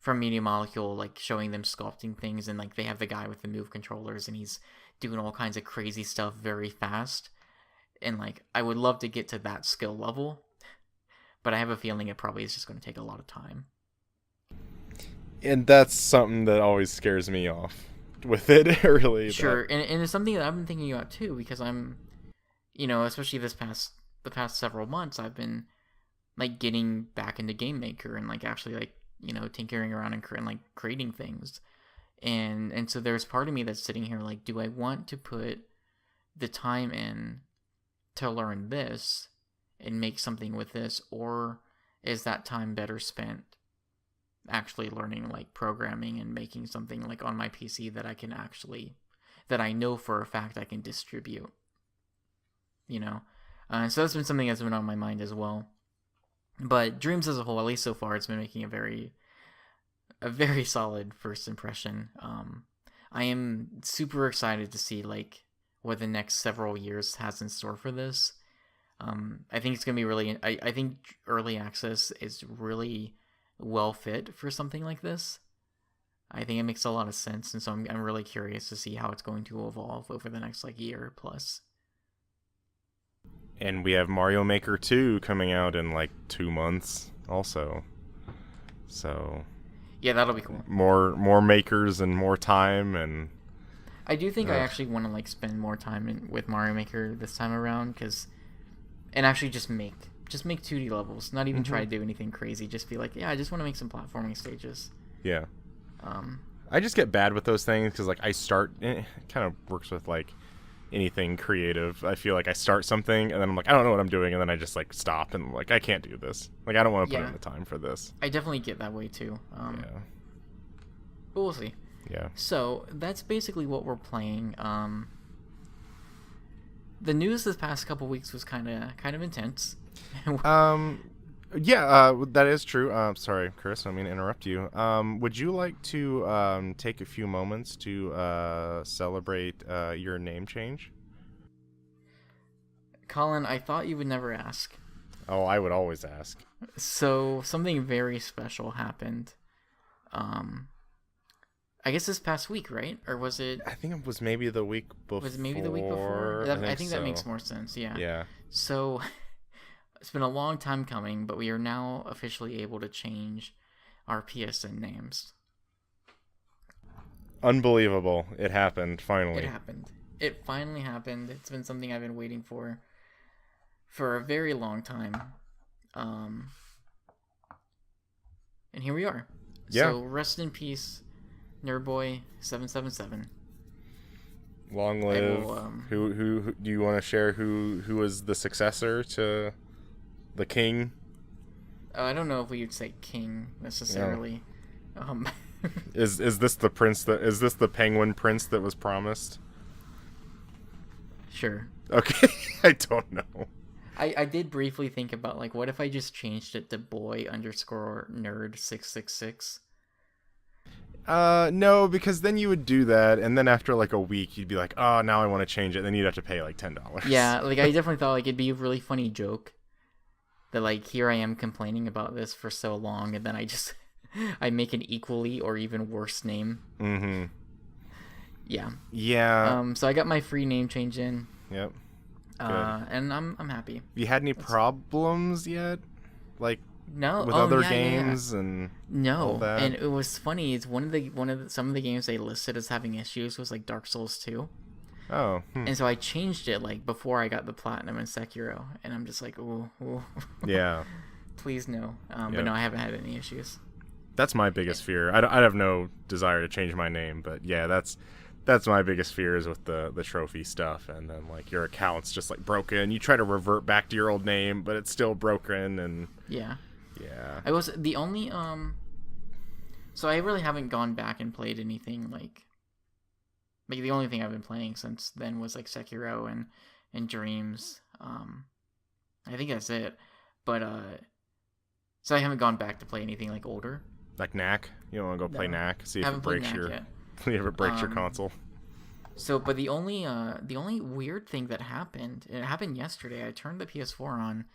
from Media Molecule, like showing them sculpting things, and like they have the guy with the Move controllers and he's doing all kinds of crazy stuff very fast. And like I would love to get to that skill level. But I have a feeling it probably is just going to take a lot of time. And that's something that always scares me off with it, really. Sure, and it's something that I've been thinking about too, because I'm, especially the past several months, I've been like getting back into Game Maker and like actually like tinkering around and like creating things, and so there's part of me that's sitting here like, do I want to put the time in to learn this and make something with this, or is that time better spent actually learning like programming and making something like on my PC that I know for a fact I can distribute, and so that's been something that's been on my mind as well. But Dreams as a whole, at least so far, it's been making a very solid first impression. I am super excited to see like what the next several years has in store for this. I think it's going to be really... I think early access is really well fit for something like this. I think it makes a lot of sense, and so I'm really curious to see how it's going to evolve over the next like year plus. And we have Mario Maker 2 coming out in like 2 months also. So... yeah, that'll be cool. More makers and more time, and... I do think I actually want to like spend more time with Mario Maker this time around, and actually just make 2D levels, not even try to do anything crazy, just be like, yeah, I just want to make some platforming stages. Yeah. I just get bad with those things because like I start, it kind of works with like anything creative. I feel like I start something and then I'm like, I don't know what I'm doing, and then I just like stop and like, I can't do this. Like I don't want to put in the time for this. I definitely get that way too. Yeah. But we'll see. Yeah. So that's basically what we're playing. the news this past couple weeks was kind of intense. Yeah, that is true. Sorry, Chris, I mean to interrupt you. Would you like to take a few moments to celebrate your name change? Collin, I thought you would never ask. Oh, I would always ask. So something very special happened. I guess this past week, right? Or was it? I think it was maybe the week before. Was it maybe the week before? I think that makes more sense. Yeah. Yeah. So it's been a long time coming, but we are now officially able to change our PSN names. Unbelievable! It happened finally. It happened. It finally happened. It's been something I've been waiting for a very long time. And here we are. Yeah. So rest in peace, Nerdboy777. Long live. Who do you want to share? Who was the successor to the king? I don't know if we would say king necessarily. No. Is this the prince is this the penguin prince that was promised? Sure. Okay. I don't know. I did briefly think about, like, what if I just changed it to boy_nerd666? No, because then you would do that, and then after like a week, you'd be like, oh, now I want to change it. Then you'd have to pay like $10. Yeah, like I definitely thought like it'd be a really funny joke that like here I am complaining about this for so long, and then I make an equally or even worse name. Mm-hmm. Yeah. Yeah. So I got my free name change in. Yep. And I'm happy. Have you had any problems yet? Like no with other games and all that? And it was funny. It's some of the games they listed as having issues was like Dark Souls 2. Oh. And so I changed it like before I got the platinum in Sekiro, and I'm just like, ooh. Yeah. Please no. But no, I haven't had any issues. That's my biggest fear. I have no desire to change my name, but yeah, that's my biggest fear is with the trophy stuff, and then like your account's just like broken. You try to revert back to your old name, but it's still broken, and yeah. I was the only so I really haven't gone back and played anything like the only thing I've been playing since then was like Sekiro and Dreams. I think that's it. But so I haven't gone back to play anything like older. Like Knack? You don't want to go play Knack? See if it breaks your console. So, but the only weird thing that happened, it happened yesterday. I turned the PS4 on,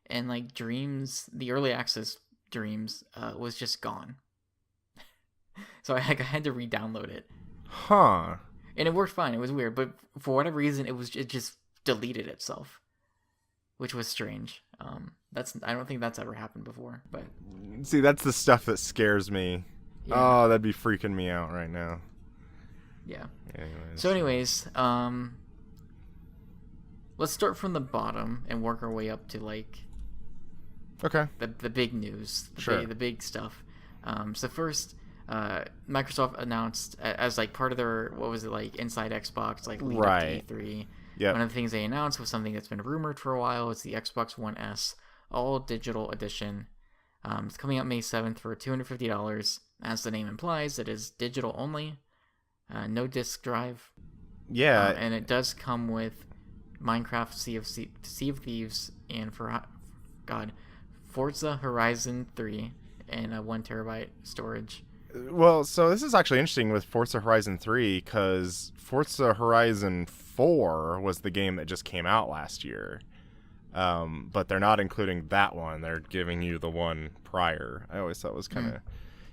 and like Dreams, the early access Dreams, was just gone. So I had to re-download it. Huh. And it worked fine. It was weird, but for whatever reason, it just deleted itself, which was strange. I don't think that's ever happened before. But see, that's the stuff that scares me. Yeah. Oh, that'd be freaking me out right now. Yeah. Anyways, let's start from the bottom and work our way up to like the big news, the big stuff. So first, Microsoft announced as like part of their Inside Xbox lead up to E3. Yep. One of the things they announced was something that's been rumored for a while. It's the Xbox One S all digital edition. It's coming out May 7th for $250. As the name implies, it is digital only. No disc drive. Yeah. And it does come with Minecraft Sea of Thieves and Forza Horizon 3 and a 1 terabyte storage. Well, so this is actually interesting with Forza Horizon 3 because Forza Horizon 4 was the game that just came out last year. But they're not including that one. They're giving you the one prior. I always thought it was kind of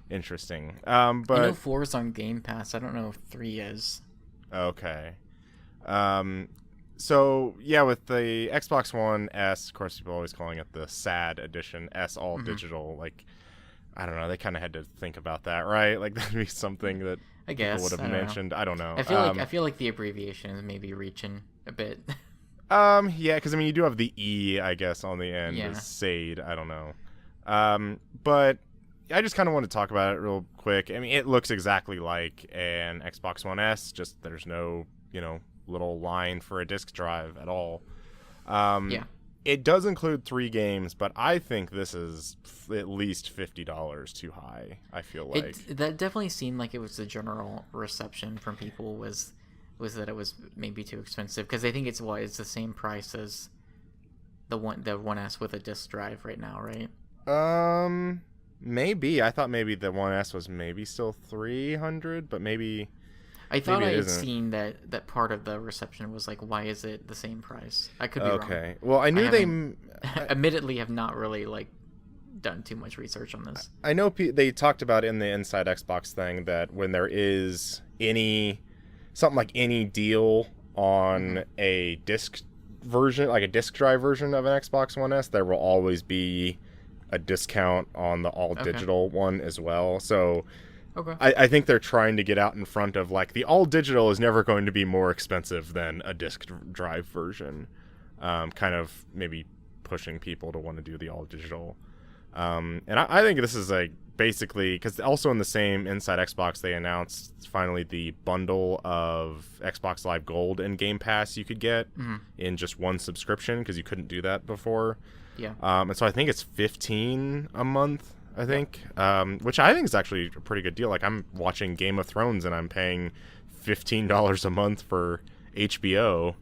interesting. But I know 4 is on Game Pass. I don't know if 3 is. Okay. So, yeah, with the Xbox One S, of course, people are always calling it the SAD edition, S all digital. Like, I don't know. They kind of had to think about that, right? Like, that'd be something that people would have mentioned. I don't know. I feel like the abbreviation is maybe reaching a bit. Yeah, because, I mean, you do have the E, I guess, on the end as SAD. I don't know. But I just kind of want to talk about it real quick. I mean, it looks exactly like an Xbox One S, just there's no, little line for a disc drive at all. It does include 3 games, but I think this is at least $50 too high, I feel like. That definitely seemed like it was the general reception from people was was that it was maybe too expensive, because I think it's the same price as the 1S with a disc drive right now, right? Maybe. I thought maybe the 1S was maybe still 300, but maybe I thought I had isn't. seen that part of the reception was like, why is it the same price? I could be wrong. Okay. Well, I knew they admittedly have not really like done too much research on this. I know they talked about in the Inside Xbox thing that when there is something like any deal on a disc version, like a disc drive version of an Xbox One S, there will always be a discount on the all digital one as well. So I think they're trying to get out in front of like the all digital is never going to be more expensive than a disc drive version. Kind of maybe pushing people to want to do the all digital. And I think this is like basically, because also in the same Inside Xbox they announced finally the bundle of Xbox Live Gold and Game Pass you could get in just one subscription, because you couldn't do that before. Yeah. And so I think it's $15 a month, I think, which I think is actually a pretty good deal. Like, I'm watching Game of Thrones and I'm paying $15 a month for HBO.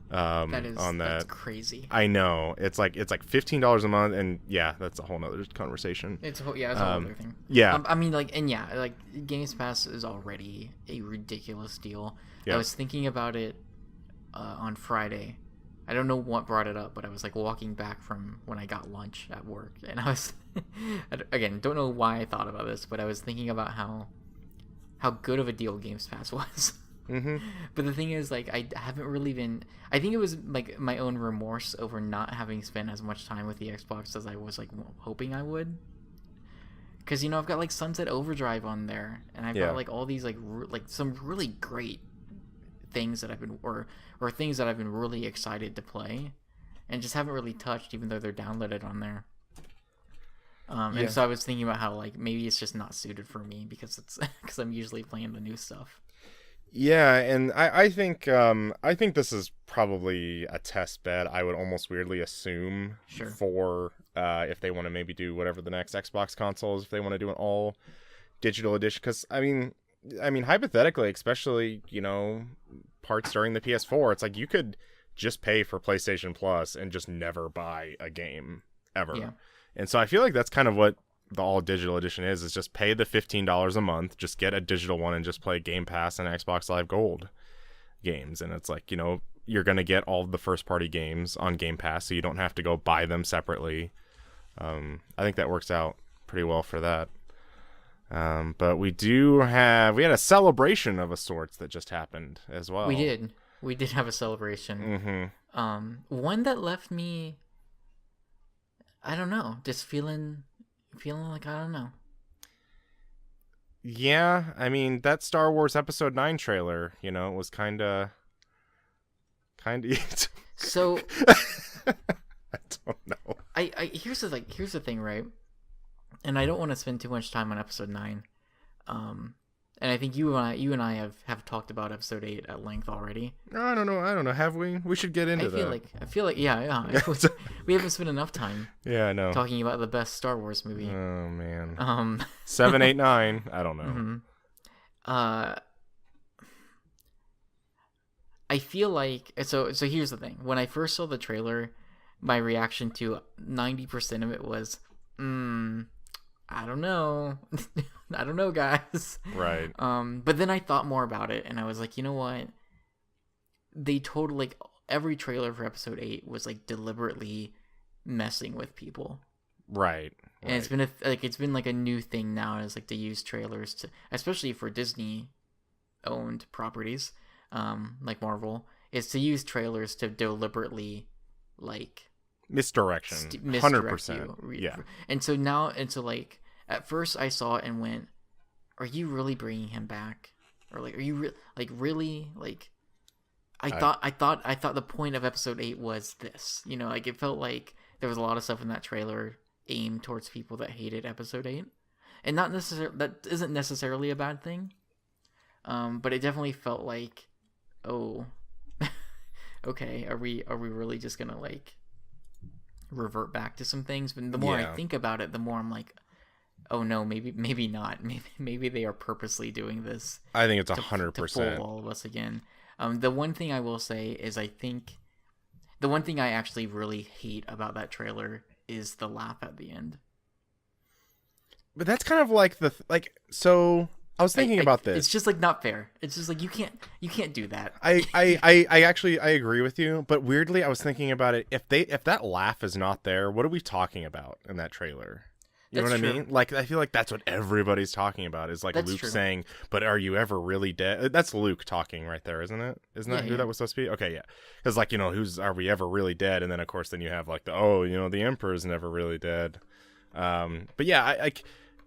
That's crazy. I know. It's like $15 a month, and yeah, that's a whole nother conversation. It's a whole other thing. Yeah. I mean, like, and yeah, like Games Pass is already a ridiculous deal. Yeah. I was thinking about it on Friday. I don't know what brought it up, but I was like walking back from when I got lunch at work, and I was again, don't know why I thought about this, but I was thinking about how good of a deal Games Pass was. But the thing is, like, I haven't really been. I think it was like my own remorse over not having spent as much time with the Xbox as I was like hoping I would. Because I've got like Sunset Overdrive on there, and I've got like all these like some really great things that I've been or things that I've been really excited to play, and just haven't really touched, even though they're downloaded on there. And so I was thinking about how like maybe it's just not suited for me because I'm usually playing the new stuff. Yeah, and I think this is probably a test bed. I would almost weirdly assume for if they want to maybe do whatever the next Xbox console is, if they want to do an all digital edition. Because I mean hypothetically, especially parts during the PS4, it's like you could just pay for PlayStation Plus and just never buy a game ever. Yeah. And so I feel like that's kind of what the all digital edition is just pay the $15 a month, just get a digital one and just play Game Pass and Xbox Live Gold games. And it's like, you're going to get all of the first party games on Game Pass, so you don't have to go buy them separately. I think that works out pretty well for that. But we had a celebration of a sort that just happened as well. We did have a celebration. One that left me, I don't know, just feeling like, I don't know. Yeah, I mean, that Star Wars Episode 9 trailer, it was kind of so I don't know. Here's the thing, right? And I don't want to spend too much time on Episode 9. And I think you and I have talked about Episode 8 at length already. I don't know. Have we? We should get into that. I feel like yeah. We haven't spent enough time. Yeah, I know. Talking about the best Star Wars movie. Oh man. 7, 8, 9. I don't know. I feel like so. Here's the thing. When I first saw the trailer, my reaction to 90% of it was, I don't know. I don't know, guys. Right. But then I thought more about it, and I was like, you know what? They totally, like, every trailer for Episode 8 was like deliberately messing with people. Right. And it's been like a new thing now, is like to use trailers to, especially for Disney owned properties, like Marvel, is to use trailers to deliberately like misdirect 100%. Yeah. And so like at first I saw it and went, are you really bringing him back? Or like, are you really like, I thought the point of Episode 8 was this, like it felt like there was a lot of stuff in that trailer aimed towards people that hated Episode 8, and that isn't necessarily a bad thing. But it definitely felt like, oh, okay, are we really just gonna like revert back to some things? But the more I think about it, the more I'm like, oh no, maybe not. Maybe they are purposely doing this. I think it's 100% to fool all of us again. The one thing I will say is I think the one thing I actually really hate about that trailer is the laugh at the end. But that's kind of like so I was thinking about this. It's just like not fair. It's just like you can't do that. I actually I agree with you, but weirdly I was thinking about it. If that laugh is not there, what are we talking about in that trailer? You know what I mean? Like, I feel like that's what everybody's talking about is like Luke saying, "But are you ever really dead?" That's Luke talking right there, isn't it? Isn't that who that was supposed to be? Okay, yeah. Because like, are we ever really dead? And then of course then you have like the Emperor's never really dead. But yeah,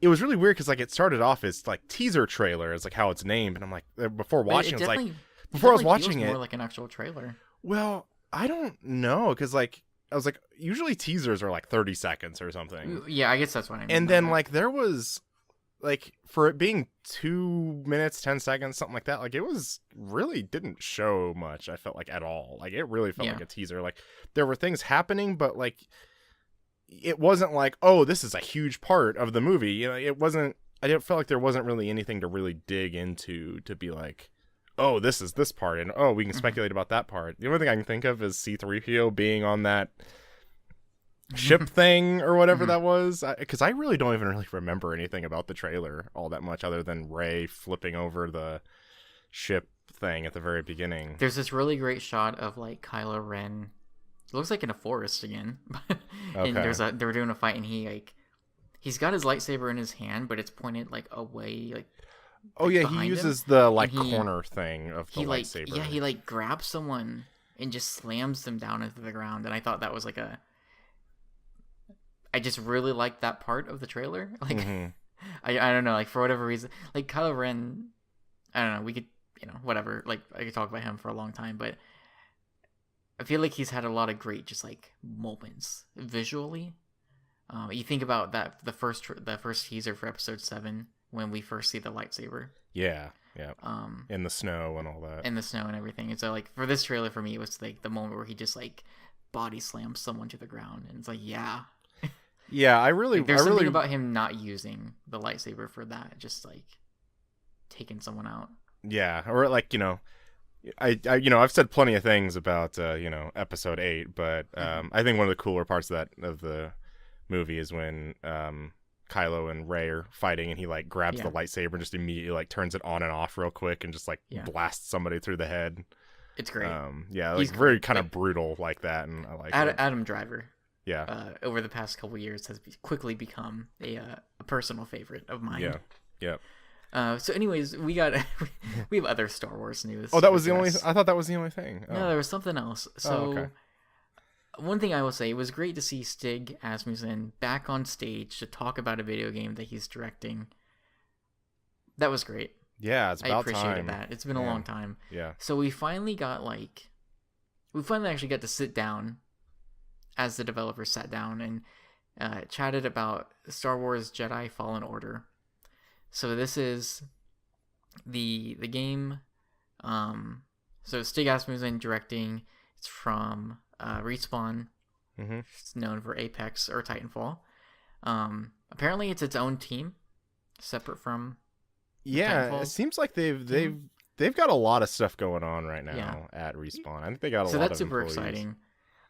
it was really weird because like it started off as like teaser trailer, is like how it's named, and I'm like before watching, it's like before I was watching it, more like an actual trailer. Well, I don't know because like. I was like, usually teasers are like 30 seconds or something. Yeah, I guess that's what I mean. And then like there was like for it being 2 minutes, 10 seconds, something like that, like it was really didn't show much, I felt like at all. Like it really felt like a teaser. Like there were things happening, but like it wasn't like, oh, this is a huge part of the movie. It wasn't, I didn't feel like there wasn't really anything to really dig into to be like, oh, this is this part, and oh, we can speculate about that part. The only thing I can think of is C-3PO being on that ship thing or whatever that was, because I really don't even really remember anything about the trailer all that much other than Rey flipping over the ship thing at the very beginning. There's this really great shot of like Kylo Ren. It looks like in a forest again. And they're doing a fight, and he's got his lightsaber in his hand, but it's pointed like away, like. Oh yeah, he uses the like corner thing of the lightsaber. Yeah, he like grabs someone and just slams them down into the ground, and I thought that was like I just really liked that part of the trailer. Like, I don't know, like for whatever reason, like Kylo Ren, I don't know, we could whatever, like I could talk about him for a long time, but I feel like he's had a lot of great just like moments visually. You think about that the first teaser for Episode 7. When we first see the lightsaber. Yeah. In the snow and all that. In the snow and everything. And so, like, for this trailer, for me, it was, like, the moment where he just, like, body slams someone to the ground. And it's like, yeah. Yeah, there's something about him not using the lightsaber for that. Just, like, taking someone out. Yeah. Or, like, I've said plenty of things about, Episode 8. But I think one of the cooler parts of the movie is when... Kylo and Rey are fighting, and he like grabs the lightsaber and just immediately like turns it on and off real quick and just like blasts somebody through the head. It's great. He's very kind of brutal like that, and I like Adam Driver. Yeah. Over the past couple years has quickly become a personal favorite of mine. Yeah. So anyways, we have other Star Wars news. Oh, that was the only. I thought that was the only thing. Oh. No, there was something else. So. Okay. One thing I will say, it was great to see Stig Asmussen back on stage to talk about a video game that he's directing. That was great. Yeah, it's about time. I appreciated that. It's been a long time. Yeah. So we finally actually got to sit down as the developers sat down and chatted about Star Wars Jedi Fallen Order. So this is the game. So Stig Asmussen directing. It's from... Respawn, it's known for Apex or Titanfall. Apparently, it's its own team, separate from. Yeah, Titanfall. It seems like they've got a lot of stuff going on right now at Respawn. I think they got a lot. So that's super exciting.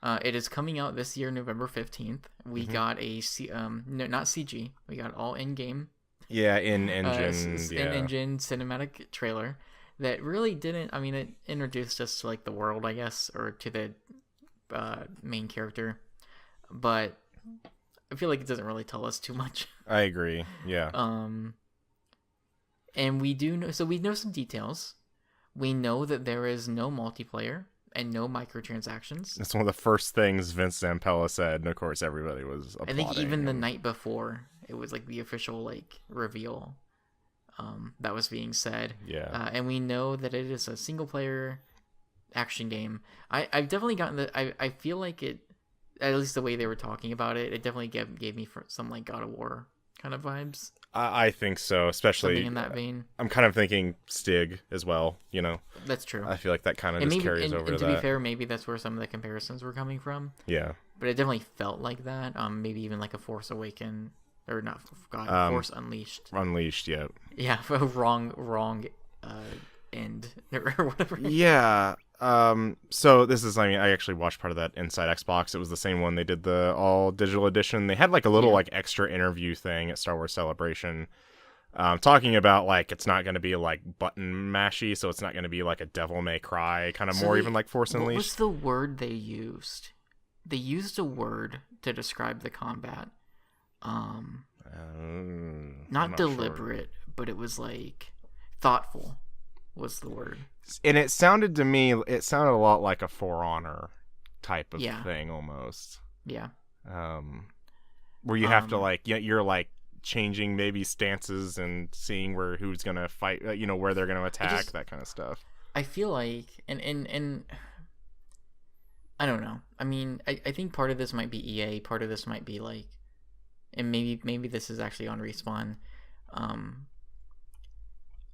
It is coming out this year, November 15th. We got not CG. We got all in-game. Yeah, in-engine. In-engine cinematic trailer that really didn't. I mean, it introduced us to like the world, I guess, or to the. Main character, but I feel like it doesn't really tell us too much. I agree. Yeah. And we know some details. We know that there is no multiplayer and no microtransactions. That's one of the first things Vince Zampella said, and of course everybody was applauding. I think even the night before, it was like the official like reveal that was being said. Yeah. And we know that it is a single player action game. I've definitely gotten I feel like it, at least the way they were talking about it, it definitely gave me some like God of War kind of vibes. I think so, especially something in that vein. I'm kind of thinking Stig as well. That's true. I feel like that kind of just carries over. And to be fair, maybe that's where some of the comparisons were coming from. Yeah, but it definitely felt like that. Maybe even like a Force Awaken or not? God, Force Unleashed. Unleashed, yeah. Yeah, wrong. end or whatever. Yeah. So this is, I mean, I actually watched part of that Inside Xbox. It was the same one. They did the all digital edition. They had like a little like extra interview thing at Star Wars Celebration, talking about like it's not going to be like button mashy, so it's not going to be like a Devil May Cry kind of even like Force Unleashed. What was the word they used? They used a word to describe the combat. Not deliberate, sure. But it was like thoughtful was the word. And it sounded to me, it sounded a lot like a For Honor type of thing almost. Yeah. Where you have to like, you're like changing maybe stances and seeing who's going to fight, where they're going to attack, that kind of stuff. I feel like, and I don't know. I mean, I think part of this might be EA, part of this might be like, and maybe this is actually on Respawn.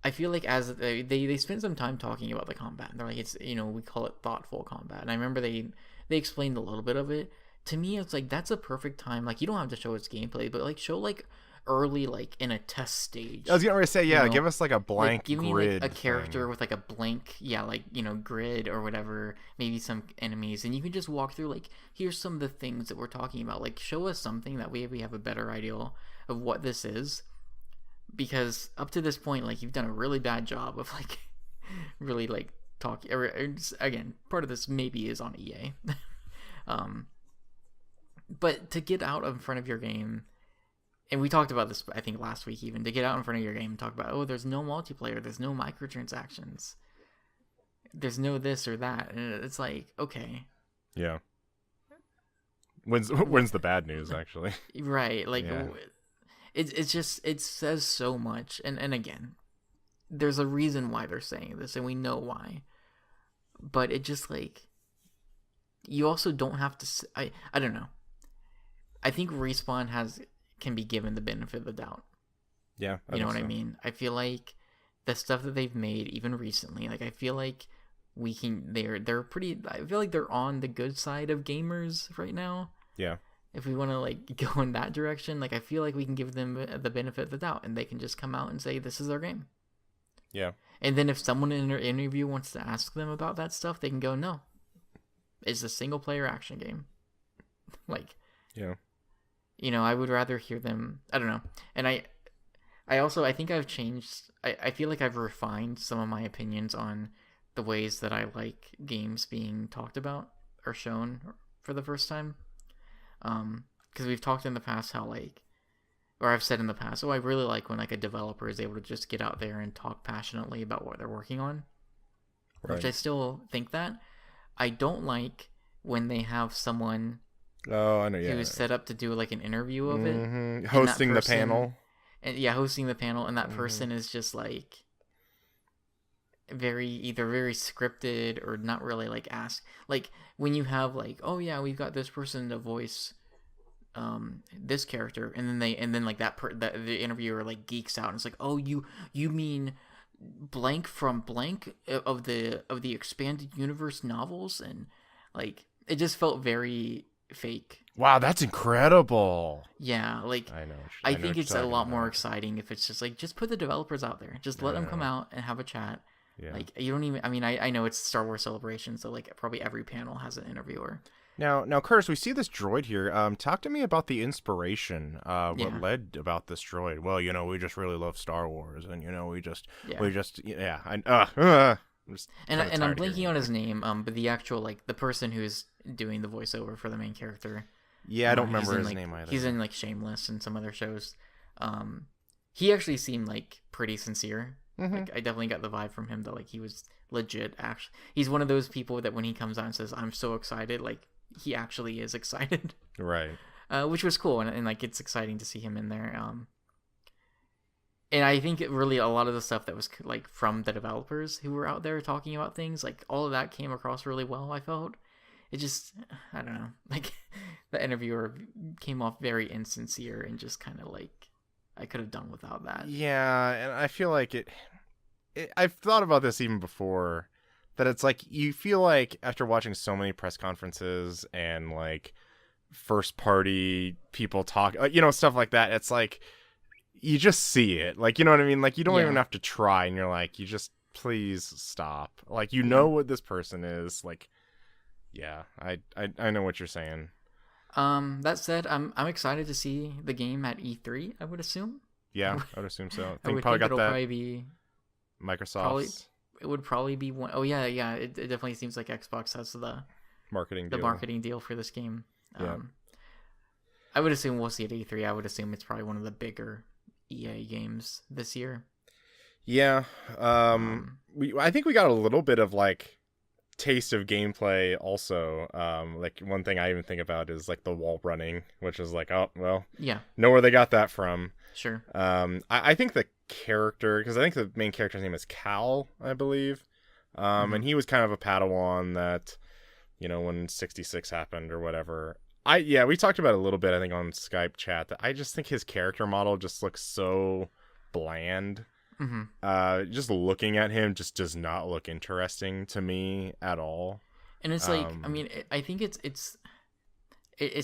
I feel like as they spent some time talking about the combat, and they're like, it's, we call it thoughtful combat. And I remember they explained a little bit of it. To me, it's like, that's a perfect time. Like, you don't have to show its gameplay, but like show like early, like in a test stage. I was gonna say, give us like a blank like, give me grid like a character with like a blank, grid or whatever, maybe some enemies, and you can just walk through like, here's some of the things that we're talking about. Like, show us something that we have a better idea of what this is. Because up to this point, like, you've done a really bad job of like really like talking. Again, part of this maybe is on EA, but to get out in front of your game, and we talked about this I think last week even, to get out in front of your game and talk about, there's no multiplayer, there's no microtransactions, there's no this or that, and it's like, okay, yeah. When's the bad news actually? Right, like. Yeah. It's just, it says so much, and again, there's a reason why they're saying this, and we know why, but it just like, you also don't have to, I don't know, I think Respawn can be given the benefit of the doubt. Yeah, you know what I mean? I feel like the stuff that they've made, even recently, like I feel like they're pretty, I feel like they're on the good side of gamers right now. Yeah. If we want to like go in that direction, like I feel like we can give them the benefit of the doubt, and they can just come out and say this is our game. Yeah. And then if someone in their interview wants to ask them about that stuff, they can go, no, it's a single player action game. Like, yeah, I would rather hear them. I don't know. And I think I've changed. I feel like I've refined some of my opinions on the ways that I like games being talked about or shown for the first time. Because we've talked in the past how like, or I've said in the past, I really like when like a developer is able to just get out there and talk passionately about what they're working on, right. Which I still think that. I don't like when they have someone who's set up to do like an interview of it, hosting the panel, and hosting the panel, and that person is just like either very scripted or not really like asked. Like when you have like, we've got this person to voice this character, and then like the interviewer like geeks out and it's like, you mean blank from blank of the expanded universe novels, and like it just felt very fake. Wow, that's incredible. Yeah, like I think it's a lot more exciting if it's just like, just put the developers out there, just let them come out and have a chat. Yeah. Like you don't even, I mean, I know it's Star Wars Celebration, so like probably every panel has an interviewer. Now, Curtis, we see this droid here. Talk to me about the inspiration. What led about this droid? Well, we just really love Star Wars, and I'm blanking on his name. But the actual like the person who's doing the voiceover for the main character. Yeah, I don't remember his name either. He's in like Shameless and some other shows. He actually seemed like pretty sincere. Mm-hmm. Like I definitely got the vibe from him that like he was legit. Actually, he's one of those people that when he comes out and says, "I'm so excited," like he actually is excited. Right. Which was cool, and like it's exciting to see him in there. And I think really a lot of the stuff that was like from the developers who were out there talking about things, like all of that came across really well. I felt it just, I don't know, like the interviewer came off very insincere and just kind of like, I could have done without that. Yeah, and I feel like I've thought about this even before, that it's like you feel like after watching so many press conferences and like first party people talk, stuff like that, it's like you just see it. Like, you know what I mean? Like you don't even have to try, and you're like, you just please stop. Like, you know what this person is. Like, yeah, I know what you're saying. That said, I'm excited to see the game at E3, I would assume. Yeah, I would assume so. I would probably think got it'll that probably be Microsoft's it would probably be one. Oh yeah. It definitely seems like Xbox has the marketing deal for this game. Yeah. I would assume we'll see it at E3. I would assume it's probably one of the bigger EA games this year. Yeah. I think we got a little bit of like taste of gameplay also. Like one thing I even think about is like the wall running, which is like, oh well, yeah, know where they got that from. Sure. I think the character, because I think the main character's name is Cal, I believe. And he was kind of a Padawan that, you know, when 66 happened or whatever. We talked about it a little bit, I think, on Skype chat, that I just think his character model just looks so bland. Just looking at him just does not look interesting to me at all. And it's like, I mean, I think it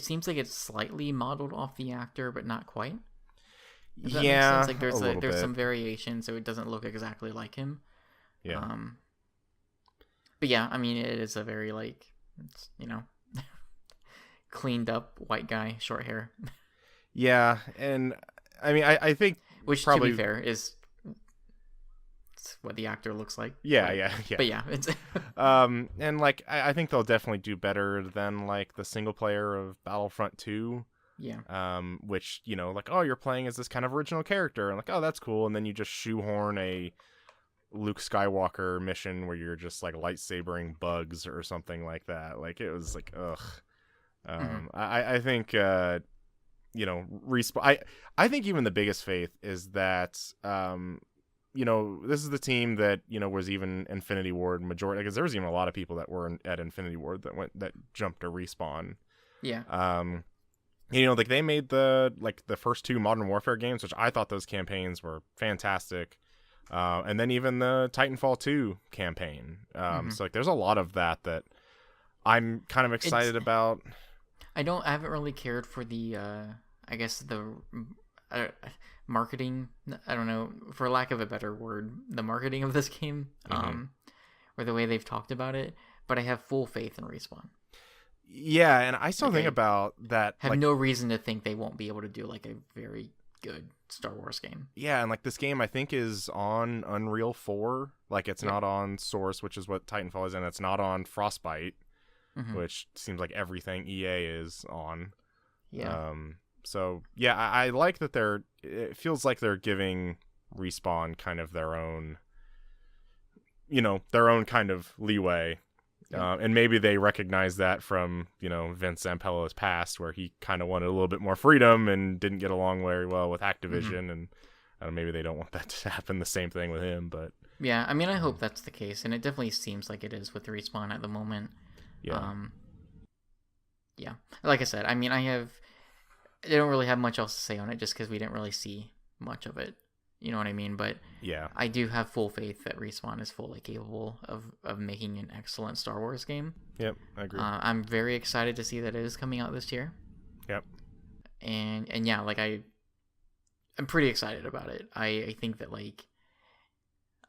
seems like it's slightly modeled off the actor, but not quite. Does that make sense? Like there's some variation, so it doesn't look exactly like him. Yeah. But yeah, I mean, it is a very like, you know, cleaned up white guy, short hair. Yeah, and I mean, I think, which probably, to be fair, is what the actor looks like. Yeah. But yeah, it's and like I think they'll definitely do better than like the single player of Battlefront 2. Yeah. Which, you know, like, oh, you're playing as this kind of original character, and like, oh, that's cool, and then you just shoehorn a Luke Skywalker mission where you're just like lightsabering bugs or something like that. Like, it was like, ugh. I think you know, I think even the biggest faith is that you know, this is the team that, you know, was even Infinity Ward majority, because there was even a lot of people that were at Infinity Ward that jumped to Respawn. Yeah. You know, like they made the first 2 Modern Warfare games, which I thought those campaigns were fantastic. And then even the Titanfall 2 campaign. So like there's a lot of that I'm kind of excited about. I haven't really cared for the I guess the marketing, I don't know, for lack of a better word, the marketing of this game, or the way they've talked about it, but I have full faith in Respawn. Yeah, and I still think about that. Have no reason to think they won't be able to do like a very good Star Wars game. Yeah, and like this game I think is on Unreal 4. Like it's not on Source, which is what Titanfall is, and it's not on Frostbite, which seems like everything EA is on. Yeah. So yeah, I like that it feels like they're giving Respawn kind of their own, you know, their own kind of leeway. And maybe they recognize that from, you know, Vince Zampella's past, where he kind of wanted a little bit more freedom and didn't get along very well with Activision. And maybe they don't want that to happen, the same thing with him. But yeah, I mean, I hope that's the case. And it definitely seems like it is with Respawn at the moment. Yeah. Yeah. Like I said, I mean, I don't really have much else to say on it just because we didn't really see much of it. You know what I mean? But yeah, I do have full faith that Respawn is fully capable of making an excellent Star Wars game. Yep, I agree. I'm very excited to see that it is coming out this year. Yep. And yeah, like I'm pretty excited about it. I think that like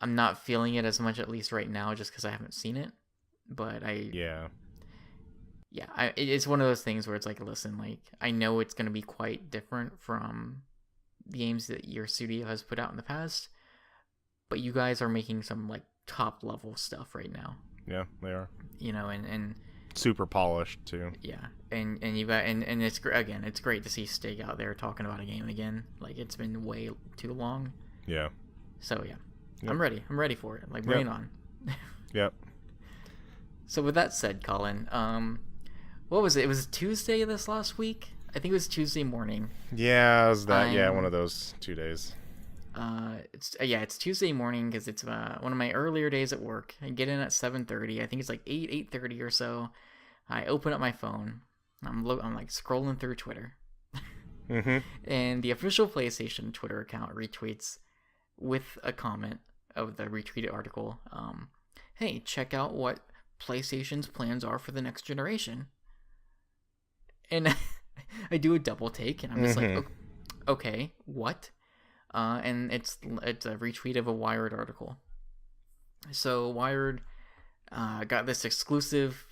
I'm not feeling it as much, at least right now, just because I haven't seen it. But it's one of those things where it's like, listen, like I know it's going to be quite different from the games that your studio has put out in the past, but you guys are making some like top level stuff right now. Yeah, they are. You know, and super polished too. Yeah, and you got and it's again, it's great to see Stig out there talking about a game again. Like it's been way too long. Yeah. So yeah, yep. I'm ready for it. Like bring it on. Yep. So with that said, Collin, what was it? It was Tuesday this last week. I think it was Tuesday morning. Yeah, it was that. One of those 2 days. It's Tuesday morning because it's one of my earlier days at work. I get in at 7:30. I think it's like 8:30 or so. I open up my phone. I'm like scrolling through Twitter, and the official PlayStation Twitter account retweets with a comment of the retweeted article. Hey, check out what PlayStation's plans are for the next generation. And I do a double take, and I'm just like, okay, what? And it's a retweet of a Wired article. So Wired got this exclusive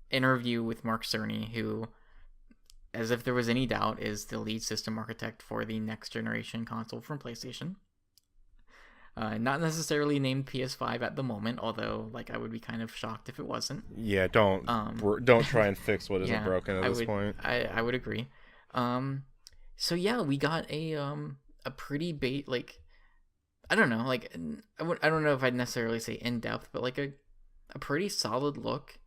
interview with Mark Cerny, who, as if there was any doubt, is the lead system architect for the next generation console from PlayStation. Not necessarily named PS5 at the moment, although I would be kind of shocked if it wasn't. Yeah, don't try and fix what isn't broken at this point. I would agree. So yeah, we got a pretty I don't know, I don't know if I'd necessarily say in depth, but a pretty solid look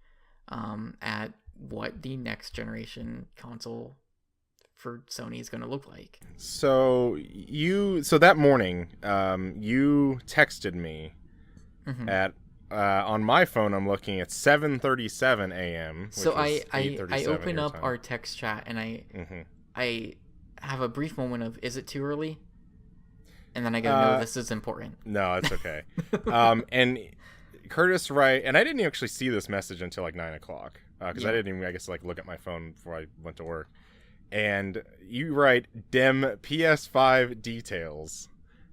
at what the next generation console for Sony is going to look like. So that morning, you texted me at on my phone. I'm looking at 7:37 a.m. So I open up our text chat and I have a brief moment of, is it too early? And then I go, no, this is important. No, it's okay. And Curtis Wright, and I didn't actually see this message until 9 o'clock because I didn't even, I guess, look at my phone before I went to work. And you write dem PS5 details,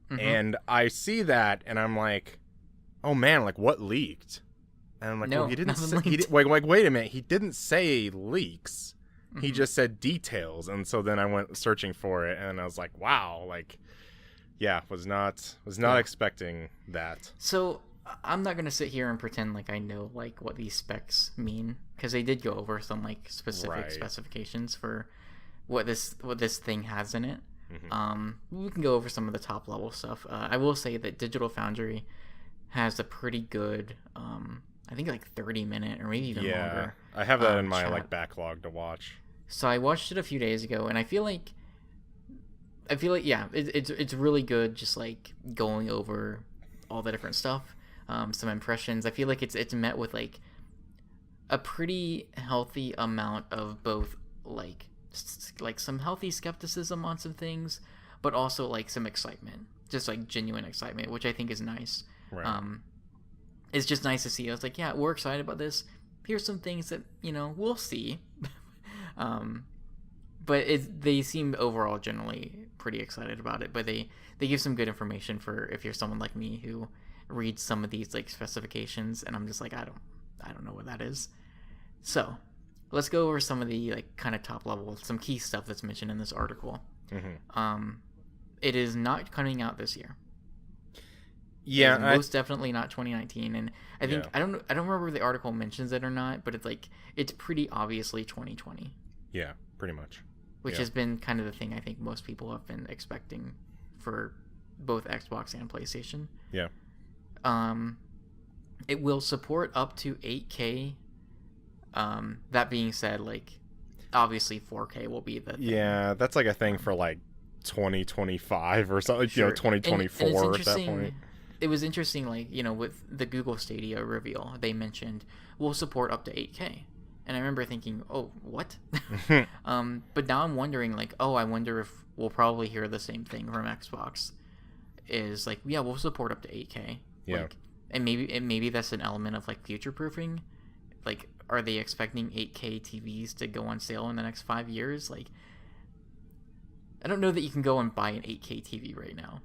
and I see that, and I'm like, oh man, what leaked? And I'm like, no, well, he didn't say. Wait a minute, he didn't say leaks. He just said details, and so then I went searching for it, and I was like, wow, yeah, was not expecting that. So I'm not gonna sit here and pretend I know what these specs mean, because they did go over some specific specifications for what this thing has in it. We can go over some of the top level stuff. I will say that Digital Foundry has a pretty good I think 30-minute or maybe even longer. I have that in my backlog to watch. So I watched it a few days ago, and I feel like it's really good, just going over all the different stuff, some impressions. I feel like it's met with a pretty healthy amount of both some healthy skepticism on some things, but also some excitement, just genuine excitement, which I think is nice. Right. It's just nice to see. I was like, yeah, we're excited about this. Here's some things that we'll see. But they seem overall generally pretty excited about it. But they give some good information for if you're someone like me who reads some of these specifications, and I'm just I don't know what that is. So let's go over some of the kind of top level, some key stuff that's mentioned in this article. It is not coming out this year. Yeah, most definitely not 2019, and I think I don't remember if the article mentions it or not, but it's pretty obviously 2020. Yeah, pretty much. Which has been kind of the thing I think most people have been expecting for both Xbox and PlayStation. Yeah. It will support up to 8K. That being said, obviously 4K will be the thing. Yeah, that's a thing for 2025 or something, sure. 2024 at that point. It was interesting, with the Google Stadia reveal, they mentioned we'll support up to 8K. And I remember thinking, oh, what? But now I'm wondering, I wonder if we'll probably hear the same thing from Xbox. Is we'll support up to 8K. Yeah. And maybe that's an element of future-proofing. Are they expecting 8K TVs to go on sale in the next 5 years? I don't know that you can go and buy an 8K TV right now.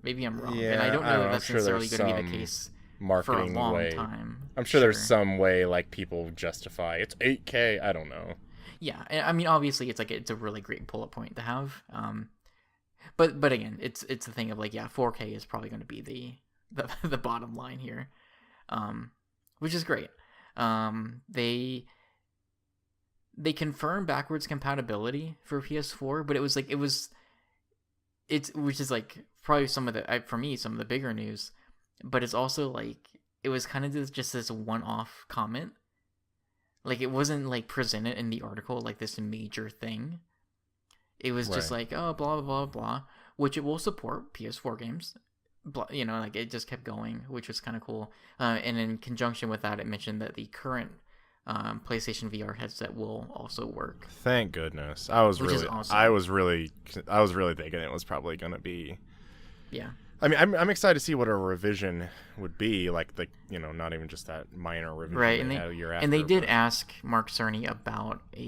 Maybe I'm wrong. Yeah, and I don't know if that's sure necessarily going to be the case for a long time. I'm sure there's some way people justify it's 8K. I don't know. Yeah, I mean, obviously it's a really great bullet point to have. But again, it's the thing of 4K is probably going to be the bottom line here, which is great. They confirmed backwards compatibility for PS4, but which is probably some of the bigger news, but it's also it was kind of just this one-off comment. It wasn't presented in the article this major thing. It was just oh, blah blah blah, which it will support PS4 games. It just kept going, which was kind of cool. And in conjunction with that, it mentioned that the current PlayStation VR headset will also work. Thank goodness. I was really thinking it was probably going to be. Yeah. I mean, I'm excited to see what a revision would be, not even just that minor revision. Right, and they did ask Mark Cerny about a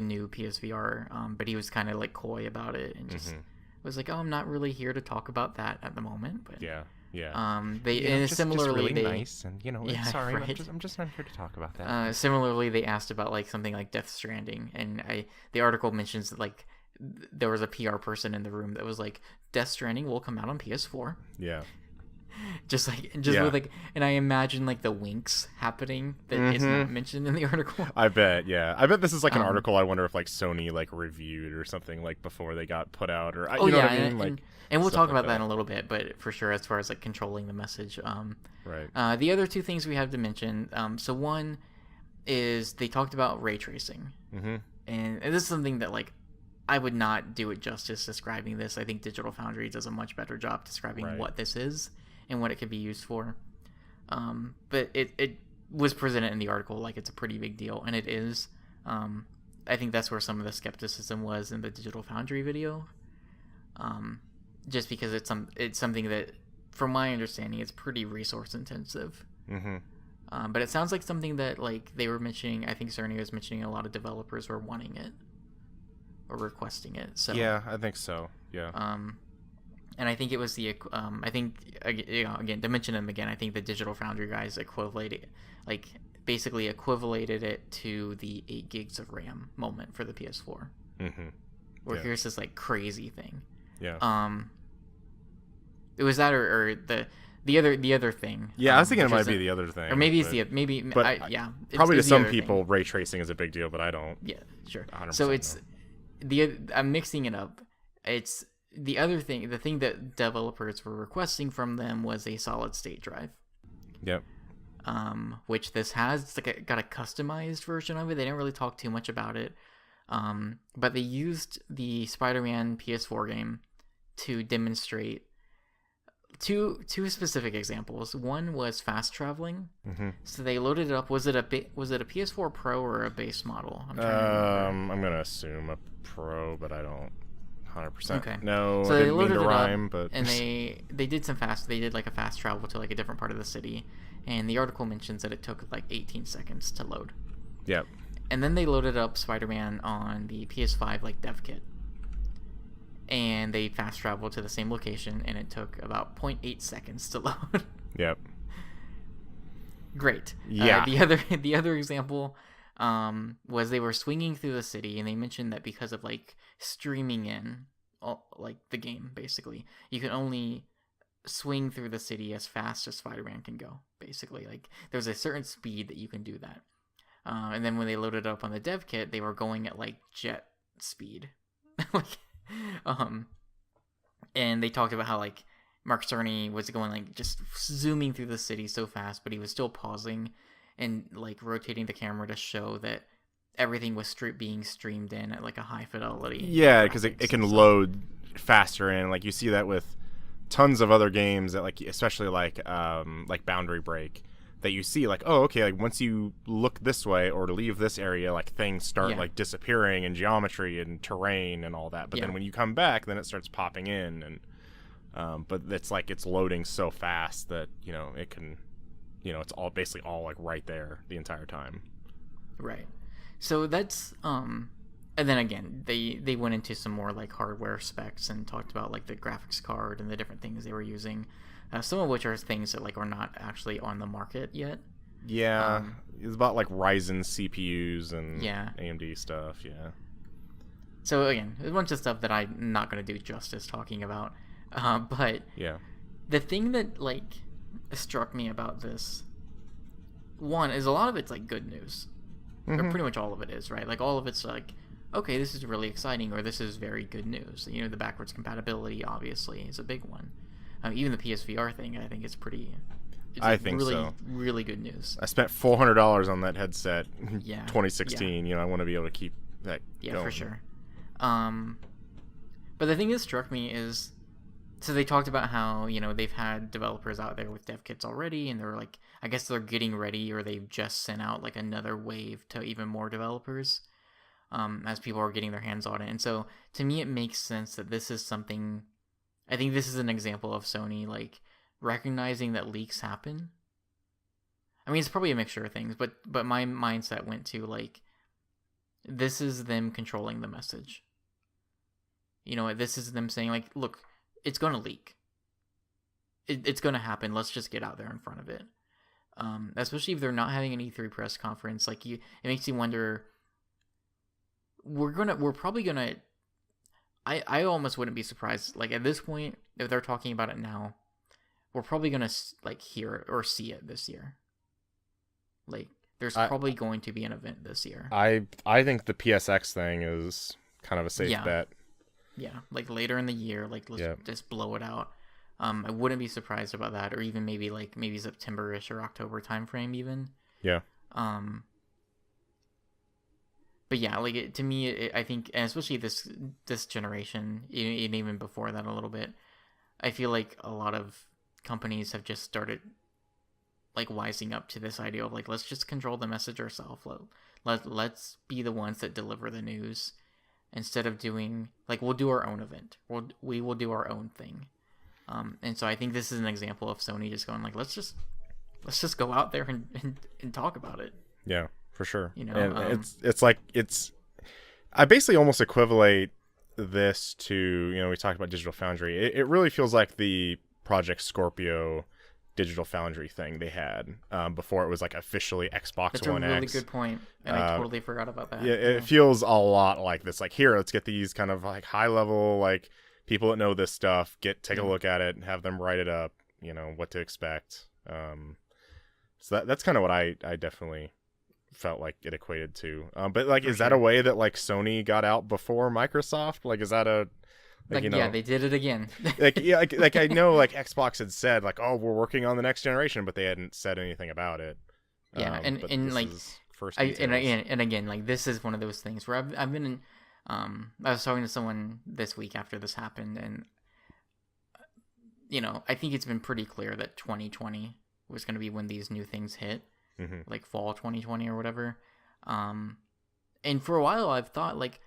new PSVR, but he was kind of coy about it and just was oh, I'm not really here to talk about that at the moment. But yeah, Yeah. They You know, and just similarly really they nice, and yeah, sorry, right. I'm just not here to talk about that. Similarly, they asked about like something like Death Stranding, and the article mentions that like there was a PR person in the room that was like, Death Stranding will come out on PS4. Yeah. Just Yeah. with like, and I imagine like the winks happening that is not mentioned in the article. I bet, yeah. I bet this is like an article I wonder if like Sony like reviewed or something like before they got put out, or Oh you know yeah, what I mean? and we'll stuff talk like about that in a little bit, but for sure, as far as like controlling the message, Right. the other two things we have to mention. So one is they talked about ray tracing, and this is something that like I would not do it justice describing this. I think Digital Foundry does a much better job describing what this is and what it could be used for. But it was presented in the article like it's a pretty big deal, and it is. I think that's where some of the skepticism was in the Digital Foundry video. Just because it's something that, from my understanding, it's pretty resource intensive. But it sounds like something that like they were mentioning. I think Sony was mentioning a lot of developers were wanting it or requesting it. So yeah, I think so. Yeah. And I think it was the I think again to mention them again. I think the Digital Foundry guys basically equivalated it to the 8 gigs of RAM moment for the PS4. Where here's this like crazy thing. Yeah. It was that or the other thing. Yeah, I was thinking it might be the other thing. Or maybe but, it's maybe but probably to some people ray tracing is a big deal, but I don't. Yeah, sure. So it's I'm mixing it up. It's the other thing. The thing that developers were requesting from them was a solid state drive. Yep. Which this has. It's like got a customized version of it. They didn't really talk too much about it. But they used the Spider-Man PS4 game to demonstrate two specific examples. One was fast traveling. So they loaded it up. Was it a PS4 Pro or a base model? I'm gonna assume a Pro, but I don't 100% know. So I they didn't loaded mean to it rhyme, up, but and they did like a fast travel to like a different part of the city, and the article mentions that it took like 18 seconds to load. Yep. And then they loaded up Spider-Man on the PS5 like dev kit, and they fast traveled to the same location, and it took about 0.8 seconds to load. Yep. Great. Yeah. The other example was they were swinging through the city, and they mentioned that because of like streaming in like the game, basically you can only swing through the city as fast as Spider-Man can go. Basically, like there's a certain speed that you can do that. And then when they loaded it up on the dev kit, they were going at like jet speed. And they talked about how like Mark Cerny was going like just zooming through the city so fast, but he was still pausing and like rotating the camera to show that everything was being streamed in at like a high fidelity. Yeah, because it can load faster, and like you see that with tons of other games that like especially like Boundary Break, that you see like, oh, okay, like once you look this way or to leave this area, like things start like disappearing in geometry and terrain and all that. But then when you come back, then it starts popping in, and but it's like it's loading so fast that it can, it's all basically all like right there the entire time. Right. So that's and then again they went into some more like hardware specs and talked about like the graphics card and the different things they were using. Some of which are things that like are not actually on the market yet. Yeah, it's about like Ryzen CPUs and AMD stuff. Yeah. So again, a bunch of stuff that I'm not going to do justice talking about. But the thing that like struck me about this one is a lot of it's like good news. Or pretty much all of it is, right? Like all of it's like, okay, this is really exciting, or this is very good news. The backwards compatibility obviously is a big one. Even the PSVR thing, I think, is pretty. I think really, so. Really good news. I spent $400 on that headset. Yeah. 2016. I want to be able to keep that. Yeah, for sure. But the thing that struck me is, so they talked about how they've had developers out there with dev kits already, and they're like, I guess they're getting ready, or they've just sent out like another wave to even more developers, as people are getting their hands on it. And so to me, it makes sense that this is something. I think this is an example of Sony like recognizing that leaks happen. I mean, it's probably a mixture of things, but my mindset went to like, this is them controlling the message. This is them saying like, look, it's going to leak. it's going to happen. Let's just get out there in front of it. Especially if they're not having an E3 press conference, like it makes you wonder. We're probably gonna. I almost wouldn't be surprised. Like at this point, if they're talking about it now, we're probably gonna like hear it or see it this year. Like there's probably going to be an event this year. I think the PSX thing is kind of a safe bet. Yeah, like later in the year, like let's just blow it out. I wouldn't be surprised about that, or even maybe September-ish or October timeframe even. Yeah. But yeah, like to me, I think, and especially this generation, even before that a little bit, I feel like a lot of companies have just started like wising up to this idea of like, let's just control the message ourselves. Let's be the ones that deliver the news instead of doing like, we'll do our own event. We will do our own thing. And so I think this is an example of Sony just going like, let's just go out there and talk about it. Yeah, for sure. You know, and I basically almost equivalate this to, you know, we talked about Digital Foundry. It really feels like the Project Scorpio Digital Foundry thing they had before it was like officially Xbox One X. That's a really good point, and I totally forgot about that. Yeah, it feels a lot like this. Like, here, let's get these kind of like high level, like people that know this stuff, take a look at it, and have them write it up. You know what to expect. So that's kind of what I definitely felt like it equated to. But like, is that a way that like Sony got out before Microsoft? Like, is that a like, you know, yeah, they did it again. like I know like Xbox had said like, oh, we're working on the next generation, but they hadn't said anything about it. Yeah, and like first and again, like this is one of those things where I've been in. I was talking to someone this week after this happened, and you know, I think it's been pretty clear that 2020 was going to be when these new things hit, like fall 2020 or whatever. And for a while, I've thought like,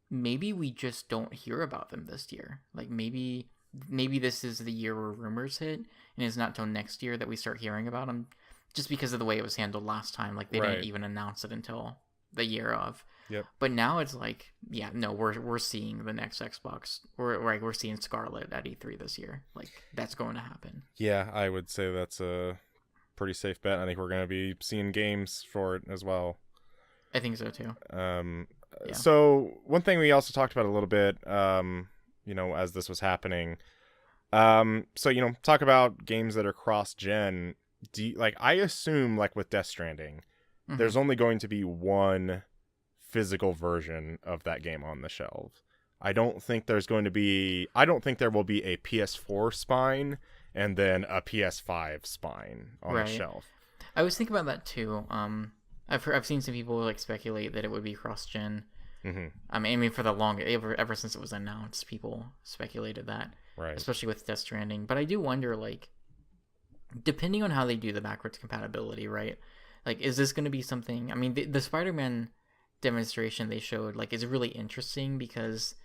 maybe we just don't hear about them this year. Like maybe this is the year where rumors hit, and it's not till next year that we start hearing about them, just because of the way it was handled last time. Like they didn't even announce it until the year of. Yep. But now it's like, yeah, no, we're seeing the next Xbox. We're seeing Scarlet at E3 this year. Like that's going to happen. Yeah, I would say that's a pretty safe bet. I think we're going to be seeing games for it as well. I think so too. Yeah. So one thing we also talked about a little bit, you know, as this was happening. So, you know, talk about games that are cross-gen. Like, I assume, like with Death Stranding, there's only going to be one physical version of that game on the shelf. I don't think there will be a PS4 spine and then a PS5 spine on the shelf. I was thinking about that too. I've seen some people like speculate that it would be cross-gen. I mean, for the longest, ever since it was announced, people speculated that, right? Especially with Death Stranding. But I do wonder, like, depending on how they do the backwards compatibility, right? Like, is this going to be something? I mean, the Spider-Man demonstration they showed, like, is really interesting because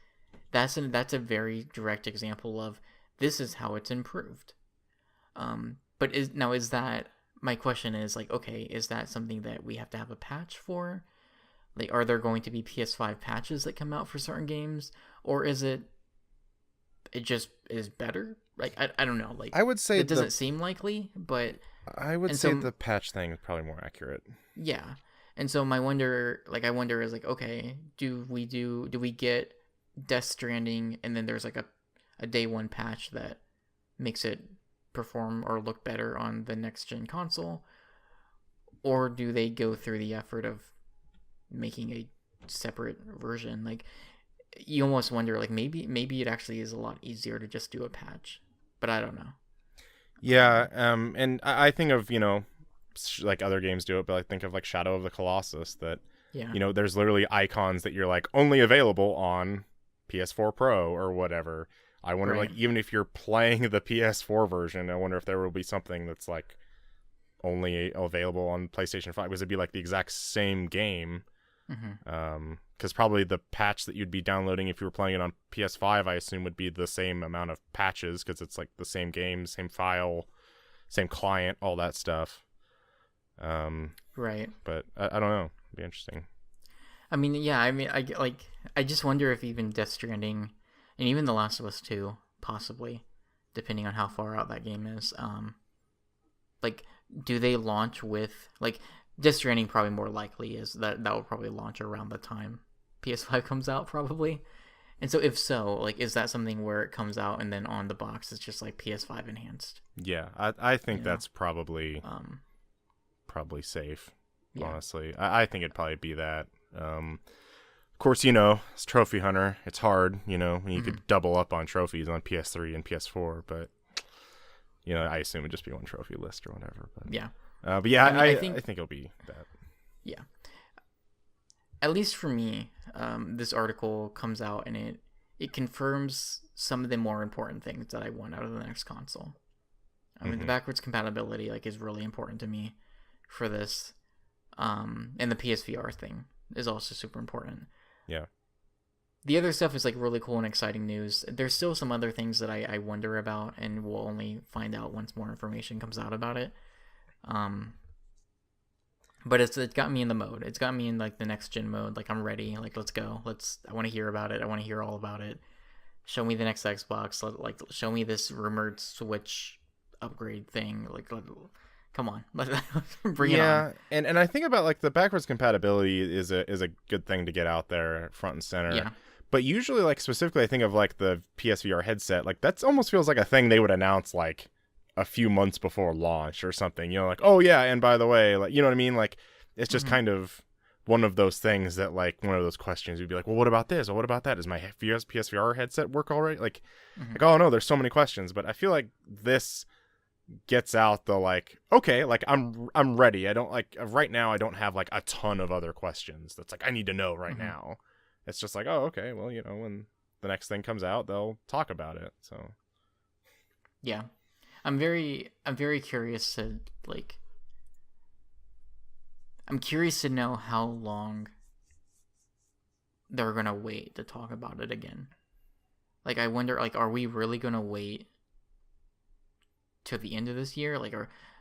that's a very direct example of this is how it's improved. But is that? My question is, like, okay, is that something that we have to have a patch for? Like, are there going to be PS5 patches that come out for certain games? Or is it just is better? Like, I don't know. Like, I would say it doesn't seem likely, but... I would say the patch thing is probably more accurate. Yeah. And so I wonder is, like, okay, do we get Death Stranding and then there's, like, a day one patch that makes it perform or look better on the next gen console, or do they go through the effort of making a separate version? Like, you almost wonder, like, maybe it actually is a lot easier to just do a patch, but I don't know. Yeah. And I think of, you know, like other games do it, but I think of like Shadow of the Colossus that, you know, there's literally icons that you're like only available on PS4 Pro or whatever. I wonder, like, even if you're playing the PS4 version, I wonder if there will be something that's, like, only available on PlayStation 5. Because it'd be, like, the exact same game. Because probably the patch that you'd be downloading if you were playing it on PS5, I assume, would be the same amount of patches. Because it's, like, the same game, same file, same client, all that stuff. But I don't know. It'd be interesting. I mean, yeah, I just wonder if even Death Stranding... And even The Last of Us 2, possibly, depending on how far out that game is. Like, do they launch with, like, Death Stranding probably more likely is that will probably launch around the time PS5 comes out, probably. And so if so, like, is that something where it comes out and then on the box it's just like PS5 enhanced? Yeah, I think that's probably safe, honestly. I think it'd probably be that. Of course, as Trophy Hunter, it's hard, when you could double up on trophies on PS3 and PS4, but, I assume it'd just be one trophy list or whatever. But, yeah. But yeah, I think it'll be that. Yeah. At least for me, this article comes out and it confirms some of the more important things that I want out of the next console. I mean, the backwards compatibility is really important to me for this. And the PSVR thing is also super important. Yeah. The other stuff is really cool and exciting news. There's still some other things that I wonder about, and we'll only find out once more information comes out about it. But it's got me in the mode. It's got me in the next gen mode. I'm ready. Let's go. I want to hear about it. I want to hear all about it. Show me the next Xbox. Show me this rumored Switch upgrade thing. Come on. Bring it on. Yeah, and I think about the backwards compatibility is a good thing to get out there front and center. Yeah. But usually specifically I think of the PSVR headset. That almost feels like a thing they would announce a few months before launch or something, oh yeah, and by the way, you know what I mean? It's just kind of one of those things that one of those questions you'd be well, what about this? Or what about that? Does my PSVR headset work already? Oh no, there's so many questions, but I feel this gets out the okay, I'm ready. I don't right now I don't have a ton of other questions that's I need to know right now. It's just oh, okay, well, when the next thing comes out, they'll talk about it. So yeah. I'm very curious to I'm curious to know how long they're gonna wait to talk about it again. I wonder, are we really gonna wait till the end of this year?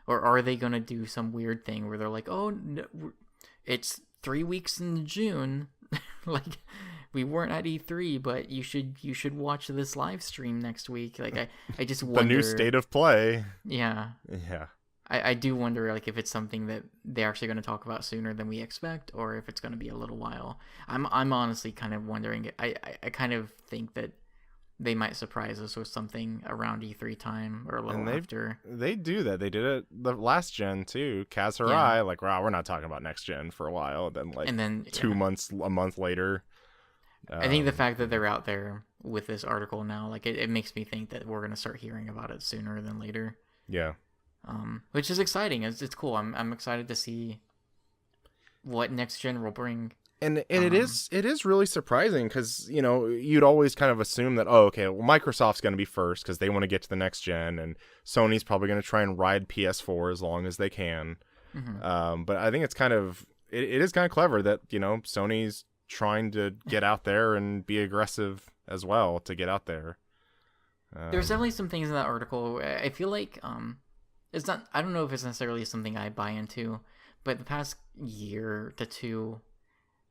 Or are they gonna do some weird thing where they're oh, no, it's 3 weeks in June, we weren't at E3, but you should watch this live stream next week. I just wonder. The new state of play. Yeah. Yeah. I do wonder if it's something that they're actually going to talk about sooner than we expect, or if it's going to be a little while. I'm honestly kind of wondering. I kind of think that they might surprise us with something around E3 time or a little after. They do that. They did it the last gen too. Kaz Hirai, wow, we're not talking about next gen for a while. Then 2 months, a month later. I think the fact that they're out there with this article now, it makes me think that we're gonna start hearing about it sooner than later. Yeah. Which is exciting. It's cool. I'm excited to see what next gen will bring. And it is really surprising because you'd always kind of assume that okay, well, Microsoft's going to be first because they want to get to the next gen, and Sony's probably going to try and ride PS4 as long as they can. But I think it's kind of it is kind of clever that Sony's trying to get out there and be aggressive as well to get out there. There's definitely some things in that article. I feel it's not. I don't know if it's necessarily something I buy into, but the past year to two,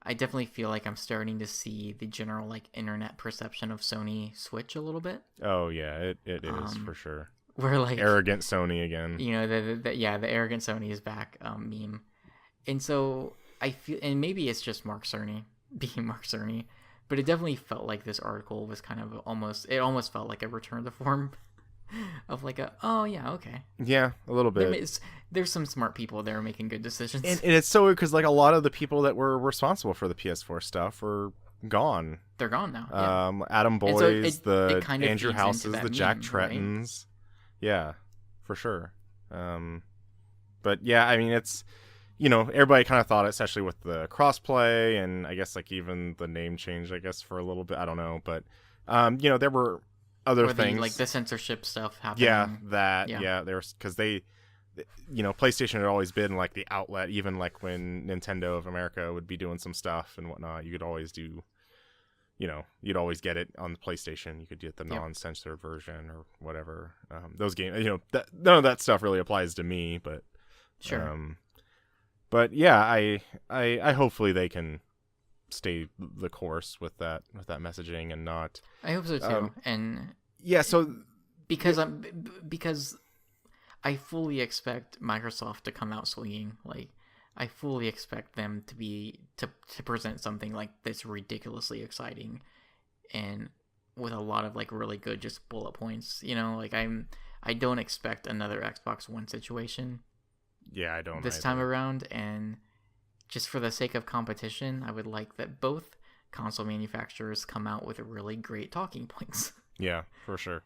I definitely feel I'm starting to see the general internet perception of Sony switch a little bit. Oh yeah, it is for sure. We're arrogant Sony again. The arrogant Sony is back meme, and so I feel, and maybe it's just Mark Cerny being Mark Cerny, but it definitely felt like this article was kind of almost felt like a return to form of oh yeah, okay. Yeah, a little bit. There's some smart people there making good decisions. And it's so weird because a lot of the people that were responsible for the PS4 stuff are gone. They're gone now. Yeah. Adam Boyes, so it kind of Andrew Houses, the Jack meme, Trettons. Right? Yeah, for sure. But yeah, I mean, it's everybody kind of thought, especially with the crossplay and I guess even the name change, I guess, for a little bit. I don't know, but there were other things the censorship stuff happening. Yeah, there's because PlayStation had always been the outlet, even when Nintendo of America would be doing some stuff and whatnot. You could always do, you'd always get it on the PlayStation. You could get the non-censored version or whatever. Those games, none of that stuff really applies to me, but sure. But yeah, I hopefully they can stay the course with that messaging and not. I hope so too. And yeah, so because I fully expect Microsoft to come out swinging. Like, I fully expect them to present something like this ridiculously exciting, and with a lot of like really good just bullet points. You know, like I don't expect another Xbox One situation. Yeah, I don't this time around, and just for the sake of competition, I would like that both console manufacturers come out with really great talking points. Yeah, for sure.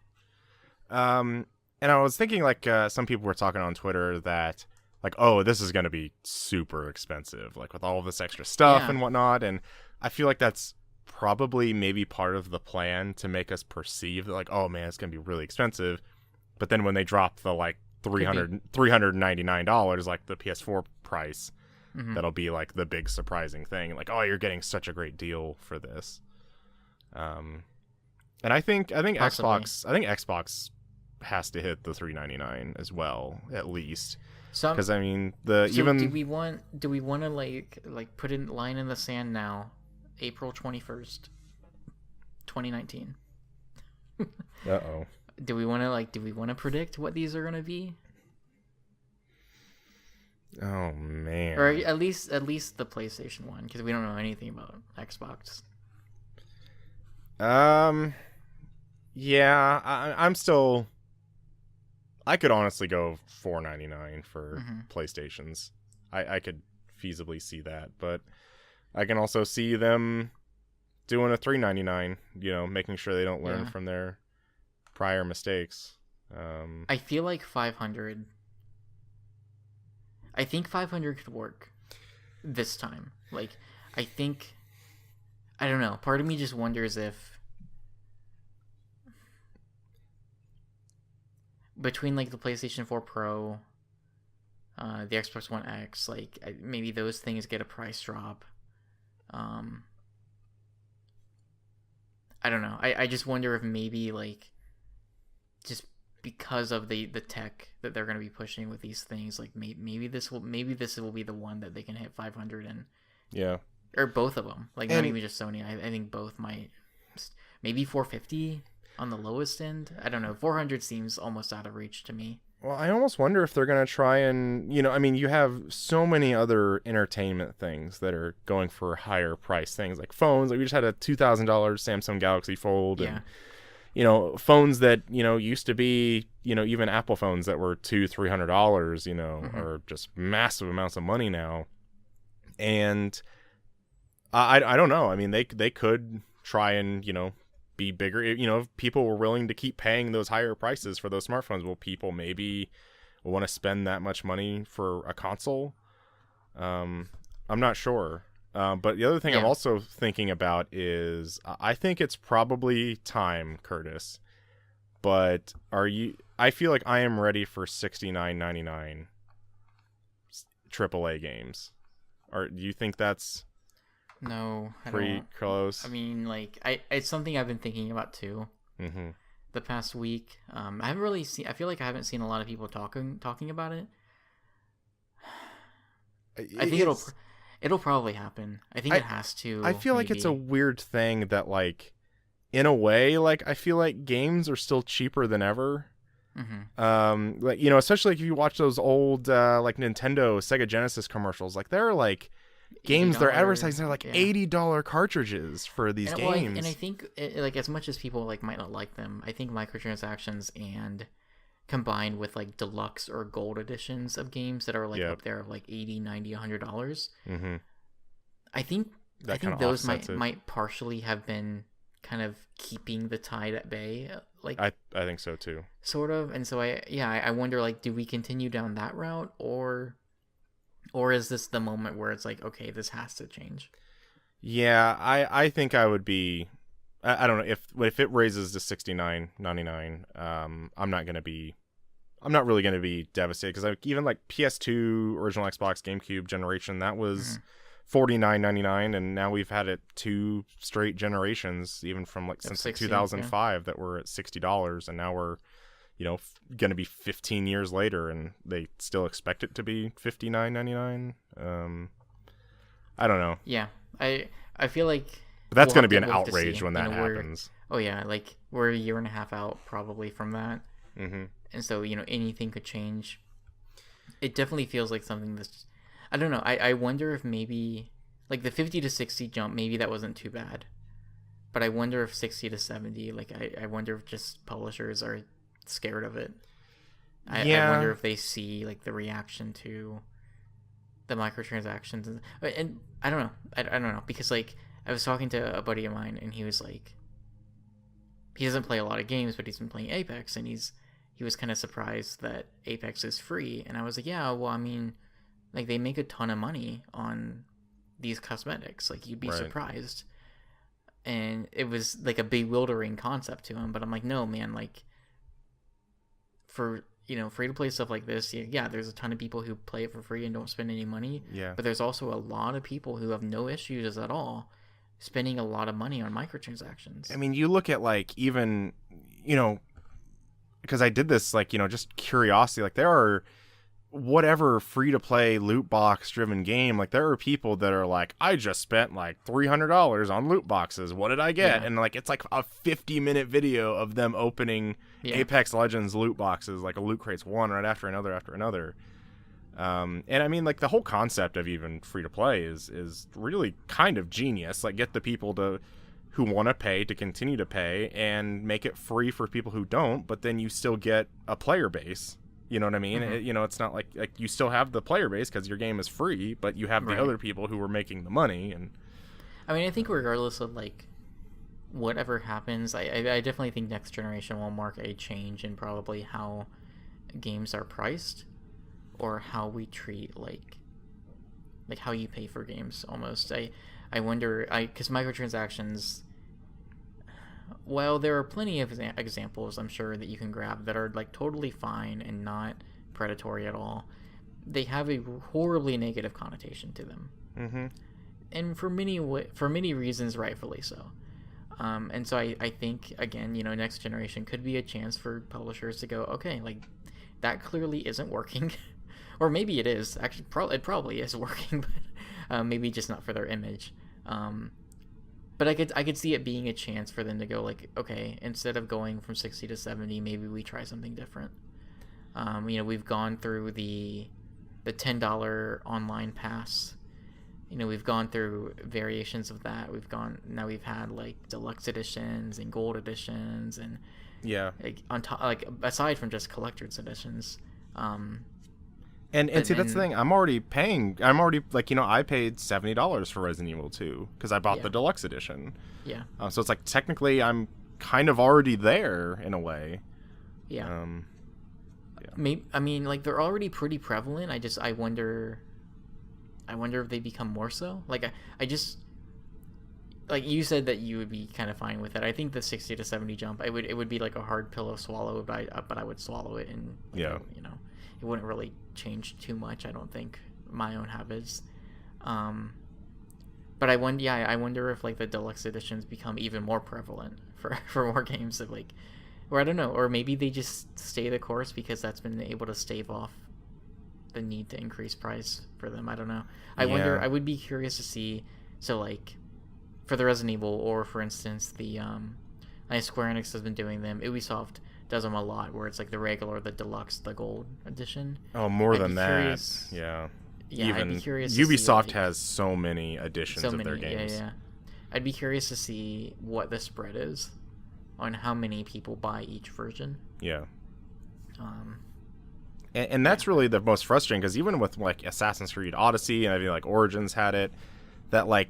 And I was thinking, like, some people were talking on Twitter that, like, oh, this is going to be super expensive, like, with all of this extra stuff and whatnot. And I feel like that's probably maybe part of the plan to make us perceive that, like, oh, man, it's going to be really expensive. But then when they drop the, like, $399, like the PS4 price, that'll be, like, the big surprising thing. Like, oh, you're getting such a great deal for this. And I think Xbox has to hit the $399 as well, at least. Because I mean, do we want to like put a line in the sand now? April 21st, 2019. Uh-oh. Do we want to predict what these are gonna be? Oh man. Or at least the PlayStation one, because we don't know anything about Xbox. Yeah, I'm still. I could honestly go $499 for PlayStations. I could feasibly see that, but I can also see them doing a $399. You know, making sure they don't learn from their prior mistakes. I feel like 500. I think 500 could work this time. Like, I don't know. Part of me just wonders if between like the PlayStation 4 Pro, the Xbox One X, like maybe those things get a price drop. I don't know. I just wonder if maybe like just because of the tech that they're going to be pushing with these things, like maybe this will be the one that they can hit 500 in. Yeah. Or both of them. Like, not even just Sony. I think both might. Maybe 450 on the lowest end. I don't know. 400 seems almost out of reach to me. Well, I almost wonder if they're going to try and, you know, I mean, you have so many other entertainment things that are going for higher price things, like phones. Like, we just had a $2,000 Samsung Galaxy Fold. Yeah. And, you know, phones that, you know, used to be, you know, even Apple phones that were $200-$300, you know, are just massive amounts of money now. And I don't know. I mean, they could try and, you know, be bigger. You know, if people were willing to keep paying those higher prices for those smartphones, will people maybe want to spend that much money for a console? I'm not sure. But the other thing I'm also thinking about is I think it's probably time, Curtis. But I feel like I am ready for $69.99 AAA games. Or do you think that's no, pretty close? I mean, like, it's something I've been thinking about too. The past week, I haven't really seen. I feel like I haven't seen a lot of people talking about it. I think it'll probably happen. I think it has to. I feel like it's a weird thing that, like, in a way, like, I feel like games are still cheaper than ever. Like, you know, especially like if you watch those old like Nintendo, Sega Genesis commercials, like they're like games they're advertising, they're like $80 cartridges for these games. And I think like, as much as people like might not like them, I think microtransactions and combined with like deluxe or gold editions of games that are like up there of like $80, $90, $100. I think those might partially have been kind of keeping the tide at bay. Like, I think so too. Sort of. And so I wonder, like, do we continue down that route, or is this the moment where it's like, okay, this has to change? Yeah, I think I would be. I don't know if it raises to $69.99. I'm not really gonna be devastated, because even like PS2, original Xbox, GameCube generation, that was $49.99, and now we've had it 2 straight generations, even from like since 2005, that were at $60, and now we're, you know, going to be 15 years later, and they still expect it to be $59.99. I don't know. Yeah, I feel like. But that's going to be an outrage when that happens. Oh yeah, like we're a year and a half out probably from that. Mm-hmm. And so, anything could change. It definitely feels like something that's, I don't know. I wonder if maybe like the 50 to 60 jump, maybe that wasn't too bad. But I wonder if 60 to 70, like I wonder if just publishers are scared of it. I wonder if they see like the reaction to the microtransactions, and I don't know. I don't know, because like I was talking to a buddy of mine, and he was like, he doesn't play a lot of games, but he's been playing Apex, and he was kind of surprised that Apex is free, and I was like, yeah, well, I mean, like they make a ton of money on these cosmetics, like you'd be surprised. And it was like a bewildering concept to him, but I'm like, no, man, like for free to play stuff like this, yeah, there's a ton of people who play it for free and don't spend any money. Yeah. But there's also a lot of people who have no issues at all spending a lot of money on microtransactions. I mean, you look at like even, because I did this like, just curiosity, like there are whatever free to play loot box driven game, like there are people that are like, I just spent like $300 on loot boxes, what did I get? And like it's like a 50-minute video of them opening Apex Legends loot boxes, like a loot crates one right after another. And I mean, like the whole concept of even free to play is really kind of genius. Like get the people who want to pay to continue to pay, and make it free for people who don't, but then you still get a player base. You know what I mean? Mm-hmm. It's not like you still have the player base because your game is free, but you have the other people who are making the money. And I mean, I think regardless of like whatever happens, I definitely think next generation will mark a change in probably how games are priced, or how we treat like how you pay for games almost. I wonder, because microtransactions, well, there are plenty of examples, I'm sure, that you can grab that are like totally fine and not predatory at all. They have a horribly negative connotation to them, and for many reasons, rightfully so. And so I think, again, next generation could be a chance for publishers to go, okay, like that clearly isn't working, or maybe it is actually. It probably is working, but maybe just not for their image. But I could see it being a chance for them to go like, okay, instead of going from 60 to 70, maybe we try something different. We've gone through the $10 online pass. We've gone through variations of that. Now we've had like deluxe editions and gold editions, and like on top, like aside from just collector's editions. And see, that's the thing. I'm already like, I paid $70 for Resident Evil 2 because I bought the deluxe edition. Yeah. So it's like technically I'm kind of already there in a way. Yeah. Maybe, I mean, like they're already pretty prevalent. I wonder if they become more so. Like I just, like you said that you would be kind of fine with it. I think the 60 to 70 jump, it would be like a hard pill to swallow, but I would swallow it, and it wouldn't really change too much, I don't think, my own habits. But I wonder if like the deluxe editions become even more prevalent for more games of like, or I don't know, or maybe they just stay the course because that's been able to stave off the need to increase price for them. I don't know. I wonder. I would be curious to see. So like, for the Resident Evil, or for instance the Square Enix has been doing them. Ubisoft does them a lot, where it's like the regular, the deluxe, the gold edition. Oh, more than that. Curious. Yeah. Yeah, I'd be curious. Ubisoft has so many editions of their games. Yeah. I'd be curious to see what the spread is on how many people buy each version. Yeah. And that's really the most frustrating, because even with like Assassin's Creed Odyssey, and I feel like Origins had it, that like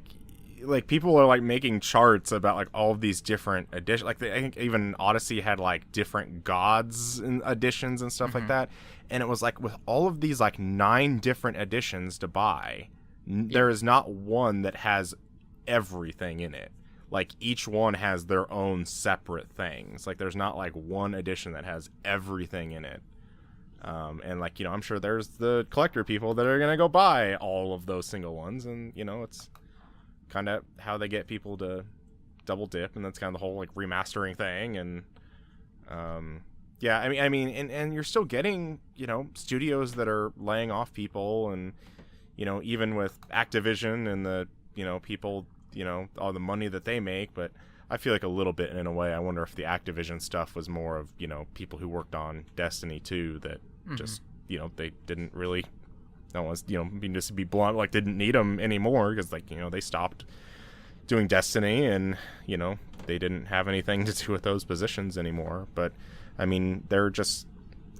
people are like making charts about like all of these different editions. Like I think even Odyssey had like different gods and editions and stuff like that. And it was like, with all of these like 9 different editions to buy, there is not one that has everything in it. Like each one has their own separate things. Like there's not like one edition that has everything in it. And like, I'm sure there's the collector people that are going to go buy all of those single ones. And, it's kind of how they get people to double dip. And that's kind of the whole like remastering thing. And, I mean, and you're still getting, studios that are laying off people, and, even with Activision and the, people, all the money that they make. But I feel like a little bit in a way. I wonder if the Activision stuff was more of, people who worked on Destiny 2 that just, they didn't really, just to be blunt, like didn't need them anymore because they stopped doing Destiny and, they didn't have anything to do with those positions anymore. But, I mean, they're just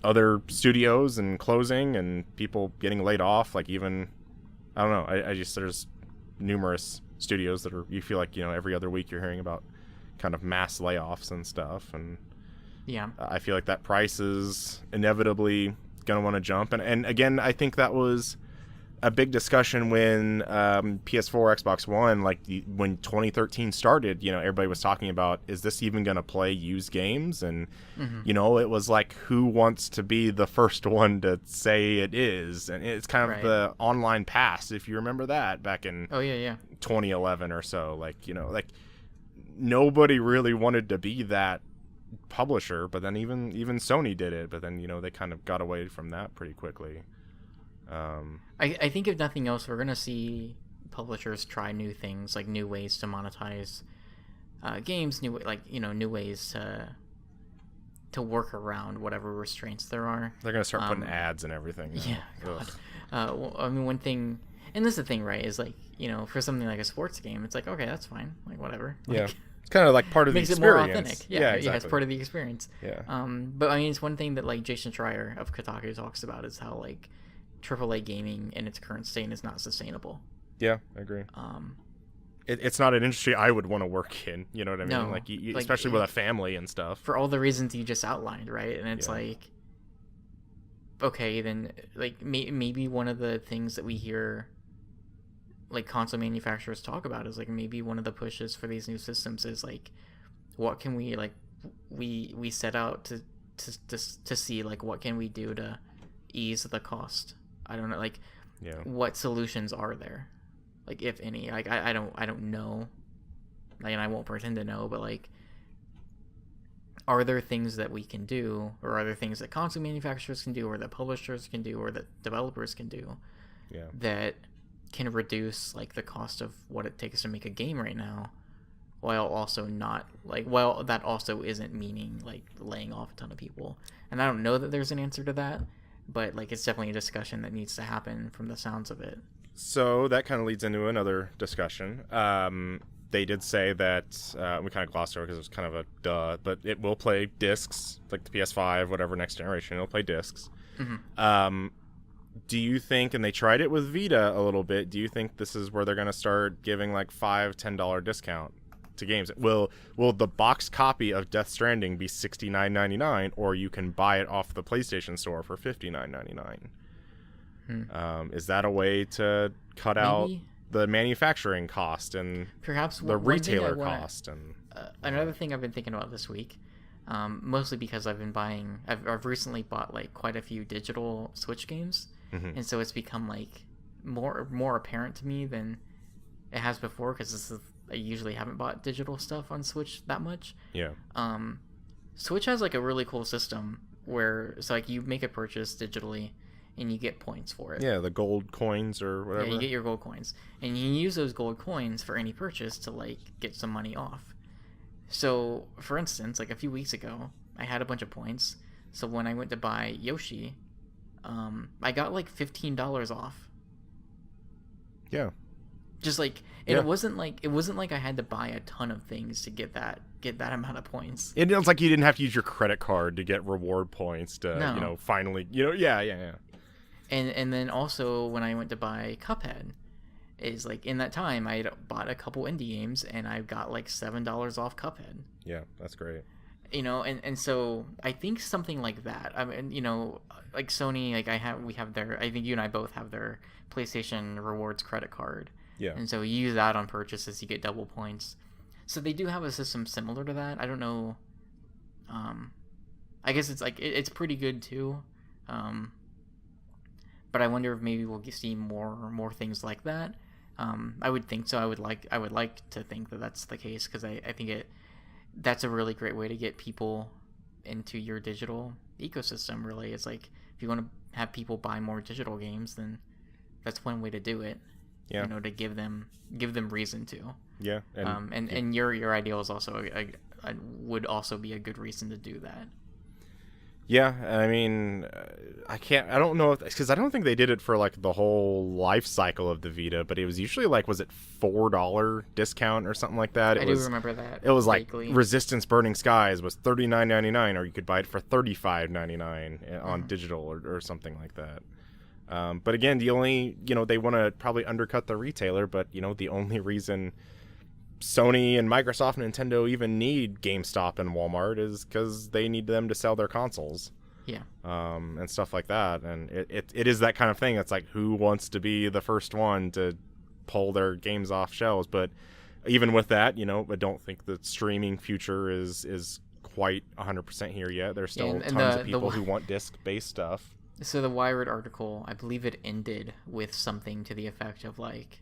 other studios and closing and people getting laid off. Like even, I don't know, I just, there's numerous studios that you feel like, every other week you're hearing about kind of mass layoffs and stuff. And yeah, I feel like that price is inevitably going to want to jump. And again, I think that was a big discussion when PS4, Xbox One, when 2013 started, everybody was talking about, is this even going to play used games? And, it was like, who wants to be the first one to say it is? And it's kind of the online pass, if you remember that, back in 2011 or so. Nobody really wanted to be that publisher, but then even Sony did it. But then, they kind of got away from that pretty quickly. I think if nothing else, we're gonna see publishers try new things, like new ways to monetize games, new ways to work around whatever restraints there are. They're gonna start putting ads and everything. Yeah, God. I mean, one thing, and this is the thing, right? Is for something like a sports game, it's like, okay, that's fine, whatever. Yeah. It's kind of like part of the experience. Makes it more authentic. Yeah, exactly. Yeah, it's part of the experience. Yeah. But I mean, it's one thing that Jason Schreier of Kotaku talks about is how AAA gaming in its current state is not sustainable. Yeah, I agree. It's not an industry I would want to work in. You know what I mean? No, especially with a family and stuff. For all the reasons you just outlined, right? And it's okay, then maybe one of the things that we hear console manufacturers talk about is maybe one of the pushes for these new systems is what can we we set out to see what can we do to ease the cost. I don't know, what solutions are there, if any. I don't know, and I won't pretend to know, but are there things that we can do, or are there things that console manufacturers can do, or that publishers can do, or that developers can do, that can reduce the cost of what it takes to make a game right now, while also not that also isn't meaning laying off a ton of people. And I don't know that there's an answer to that, but it's definitely a discussion that needs to happen from the sounds of it. So that kind of leads into another discussion. They did say that we kind of glossed over because it was kind of a duh, but it will play discs, like the PS5, whatever next generation. It'll play discs. Do you think, and they tried it with Vita a little bit, do you think this is where they're going to start giving $5-10 discount to games? Will the box copy of Death Stranding be $69.99, or you can buy it off the PlayStation Store for $59.99? Is that a way to cut out the manufacturing cost and perhaps the retailer cost? And another thing I've been thinking about this week, mostly because I've recently bought quite a few digital Switch games, and so it's become more apparent to me than it has before, because I usually haven't bought digital stuff on Switch that much. Yeah. Switch has a really cool system where it's you make a purchase digitally and you get points for it. Yeah, the gold coins or whatever. Yeah, you get your gold coins, and you use those gold coins for any purchase to get some money off. So, for instance, a few weeks ago, I had a bunch of points. So when I went to buy Yoshi, I got $15 off. Yeah. Just it wasn't like I had to buy a ton of things to get that amount of points. It was like you didn't have to use your credit card to get reward points to finally yeah. And then also when I went to buy Cuphead, is in that time I bought a couple indie games and I got $7 off Cuphead. Yeah, that's great. And so I think something like that. I mean, Sony, we have their, I think you and I both have their PlayStation Rewards credit card. Yeah. And so you use that on purchases, you get double points. So they do have a system similar to that. I don't know. I guess it's it's pretty good too. But I wonder if maybe we'll see more things like that. I would think so. I would like to think that that's the case, because I think that's a really great way to get people into your digital ecosystem. Really, it's if you want to have people buy more digital games, then that's one way to do it. Yeah. to give them reason to. Yeah. And your ideal is also would also be a good reason to do that. Yeah, I mean, I don't know because I don't think they did it for like the whole life cycle of the Vita, but it was usually like, was it $4 discount or something like that? I do remember that. It was like vaguely. Resistance Burning Skies was $39.99, or you could buy it for $35.99 on digital or something like that. But again, the only, they want to probably undercut the retailer, but the only reason Sony and Microsoft and Nintendo even need GameStop and Walmart is because they need them to sell their consoles. Yeah. And stuff like that. And it is that kind of thing. It's like, who wants to be the first one to pull their games off shelves? But even with that, I don't think the streaming future is quite 100% here yet. There's still tons of people who want disc-based stuff. So the Wired article, I believe it ended with something to the effect of like,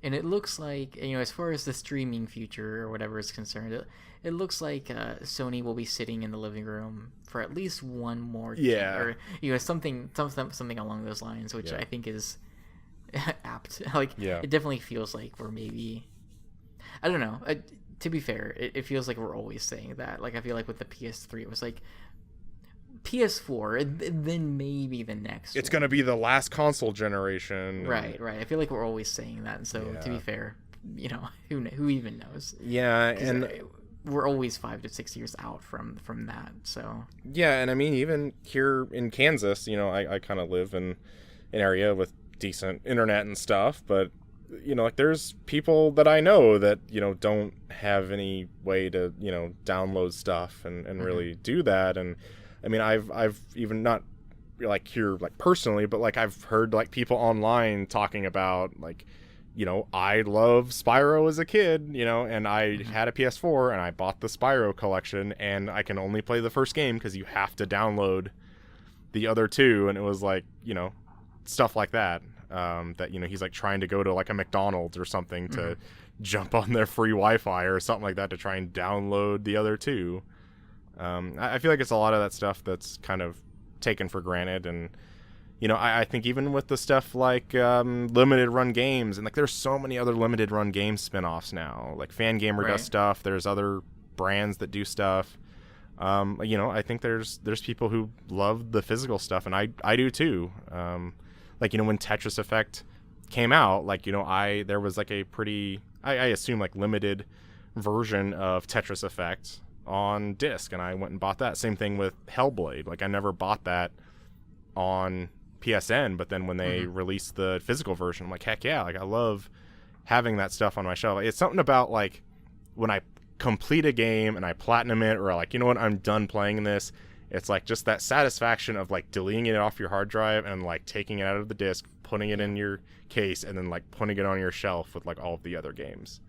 and it looks like, as far as the streaming future or whatever is concerned, it looks like Sony will be sitting in the living room for at least one more game, or something along those lines, which I think is apt. Like, it definitely feels like we're maybe, I don't know. To be fair, it feels like we're always saying that. Like, I feel like with the PS3, it was like PS4, and then maybe the next. It's going to be the last console generation. Right. I feel like we're always saying that. And so, to be fair, who even knows? Yeah, and we're always 5 to 6 years out from that. So yeah, and I mean, even here in Kansas, I kind of live in an area with decent internet and stuff, but like there's people that I know that don't have any way to download stuff and really do that. And I mean, I've even not like here like personally, but like I've heard like people online talking about like, I love Spyro as a kid, and I had a PS4 and I bought the Spyro collection, and I can only play the first game because you have to download the other two. And it was like, stuff like that. That he's like trying to go to like a McDonald's or something to jump on their free Wi-Fi or something like that to try and download the other two. I feel like it's a lot of that stuff that's kind of taken for granted. And I think even with the stuff like limited run games, and like there's so many other limited run game spin-offs now, like Fangamer does stuff, there's other brands that do stuff. I think there's people who love the physical stuff, and I do too. Like, when Tetris Effect came out, like, there was like a pretty, I assume like limited version of Tetris Effect on disc, and I went and bought that. Same thing with Hellblade. Like, I never bought that on PSN, but then when they released the physical version, I'm like, heck yeah, like I love having that stuff on my shelf. It's something about like when I complete a game and I platinum it, or like, I'm done playing this. It's like just that satisfaction of like deleting it off your hard drive and like taking it out of the disc, putting it in your case, and then like putting it on your shelf with like all of the other games.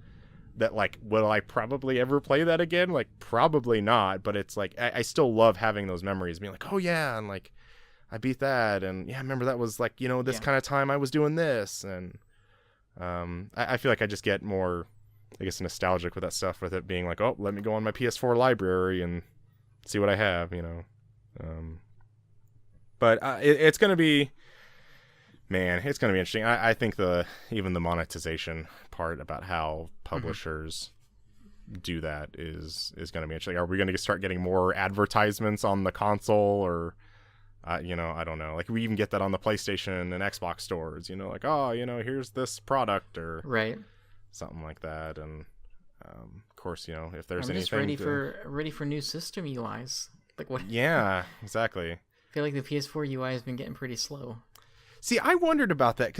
That like, will I probably ever play that again? Like, probably not, but it's like I still love having those memories, being like, oh yeah, and like I beat that, and yeah, I remember that was like, this kind of time I was doing this. And I feel like I just get more, I guess, nostalgic with that stuff, with it being like, oh, let me go on my PS4 library and see what I have, but it's going to be, man, it's going to be interesting. I think even the monetization part about how publishers do that is going to be interesting. Are we going to start getting more advertisements on the console, or I don't know. Like, we even get that on the PlayStation and Xbox stores, like, oh, here's this product or something like that. And of course, if there's anything, just ready for new system UIs. Like, what? Yeah, exactly. I feel like the PS4 UI has been getting pretty slow. See, I wondered about that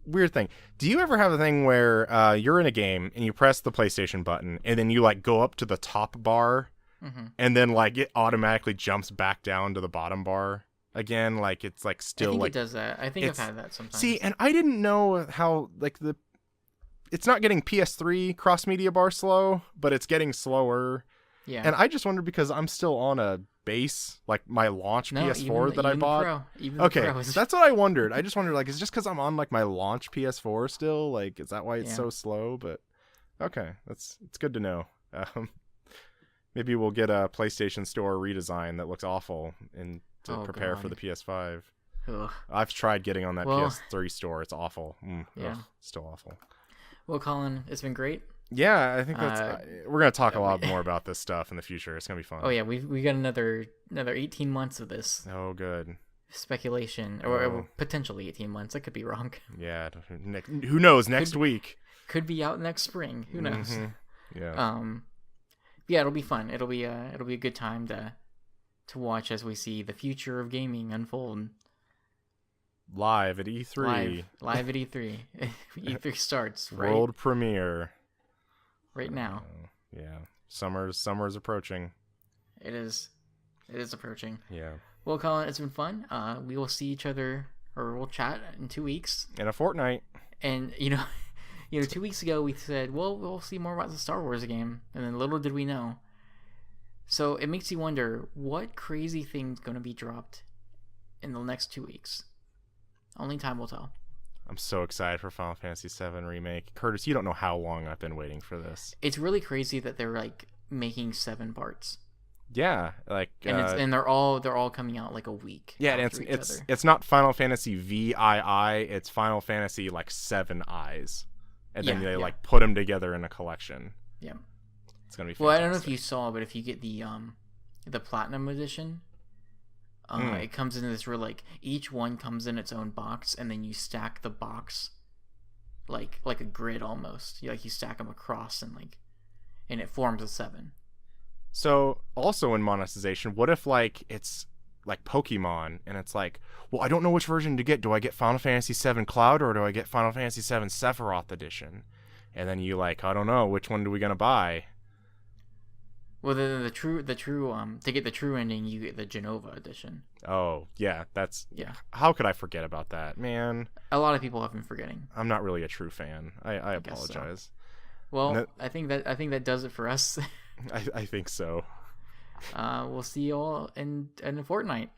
weird thing. Do you ever have a thing where you're in a game and you press the PlayStation button and then you like go up to the top bar and then like it automatically jumps back down to the bottom bar again? Like, it's like still, I think like it does that. I think I've had that sometimes. See, and I didn't know how like it's not getting PS3 cross media bar slow, but it's getting slower. Yeah. And I just wondered, because I'm still on a base, like my launch PS4 that I bought. Okay, that's what I wondered. I just wondered, like, is it just because I'm on like my launch PS4 still? Like, is that why it's so slow? But okay, it's good to know. Maybe we'll get a PlayStation Store redesign that looks awful and to prepare for the PS5. Ugh. I've tried getting on that Well, PS3 store. It's awful. Yeah. Ugh, still awful. Well, Colin, it's been great. Yeah, I think that's. We're gonna talk a lot we- more about this stuff in the future. It's gonna be fun. Oh yeah, we got another 18 months of this Oh, good. speculation, or potentially 18 months. I could be wrong. Yeah. Who knows? Next week. Could be out next spring. Who knows? Yeah. Yeah, it'll be fun. It'll be a good time to watch as we see the future of gaming unfold. Live at E3. Live at E3. E3 starts World premiere. Right now. Yeah. Summer's approaching. It is approaching. Yeah. Well, Colin, it's been fun. We will see each other, or we'll chat in 2 weeks. In a fortnight. And 2 weeks ago we said, well, we'll see more about the Star Wars game, and then little did we know. So it makes you wonder, what crazy thing's going to be dropped in the next 2 weeks? Only time will tell. I'm so excited for Final Fantasy VII Remake. Curtis, you don't know how long I've been waiting for this. It's really crazy that they're like making 7 parts. Yeah, like and they're all coming out like a week. Yeah, and it's not Final Fantasy VII, it's Final Fantasy like 7 Eyes. And then they like put them together in a collection. Yeah. It's going to be fantastic. Well, I don't know if you saw, but if you get the Platinum Edition, it comes in this real, like, each one comes in its own box, and then you stack the box like a grid almost. You stack them across, and it forms a 7. So, also in monetization, what if it's like Pokemon, and it's like, well, I don't know which version to get. Do I get Final Fantasy VII Cloud, or do I get Final Fantasy VII Sephiroth Edition? And then you I don't know, which one do we gonna buy? Well, the true to get the true ending, you get the Genova Edition. Oh, yeah, how could I forget about that, man? A lot of people have been forgetting. I'm not really a true fan. I apologize. So. Well, I think that does it for us. I think so. We'll see you all in a fortnight.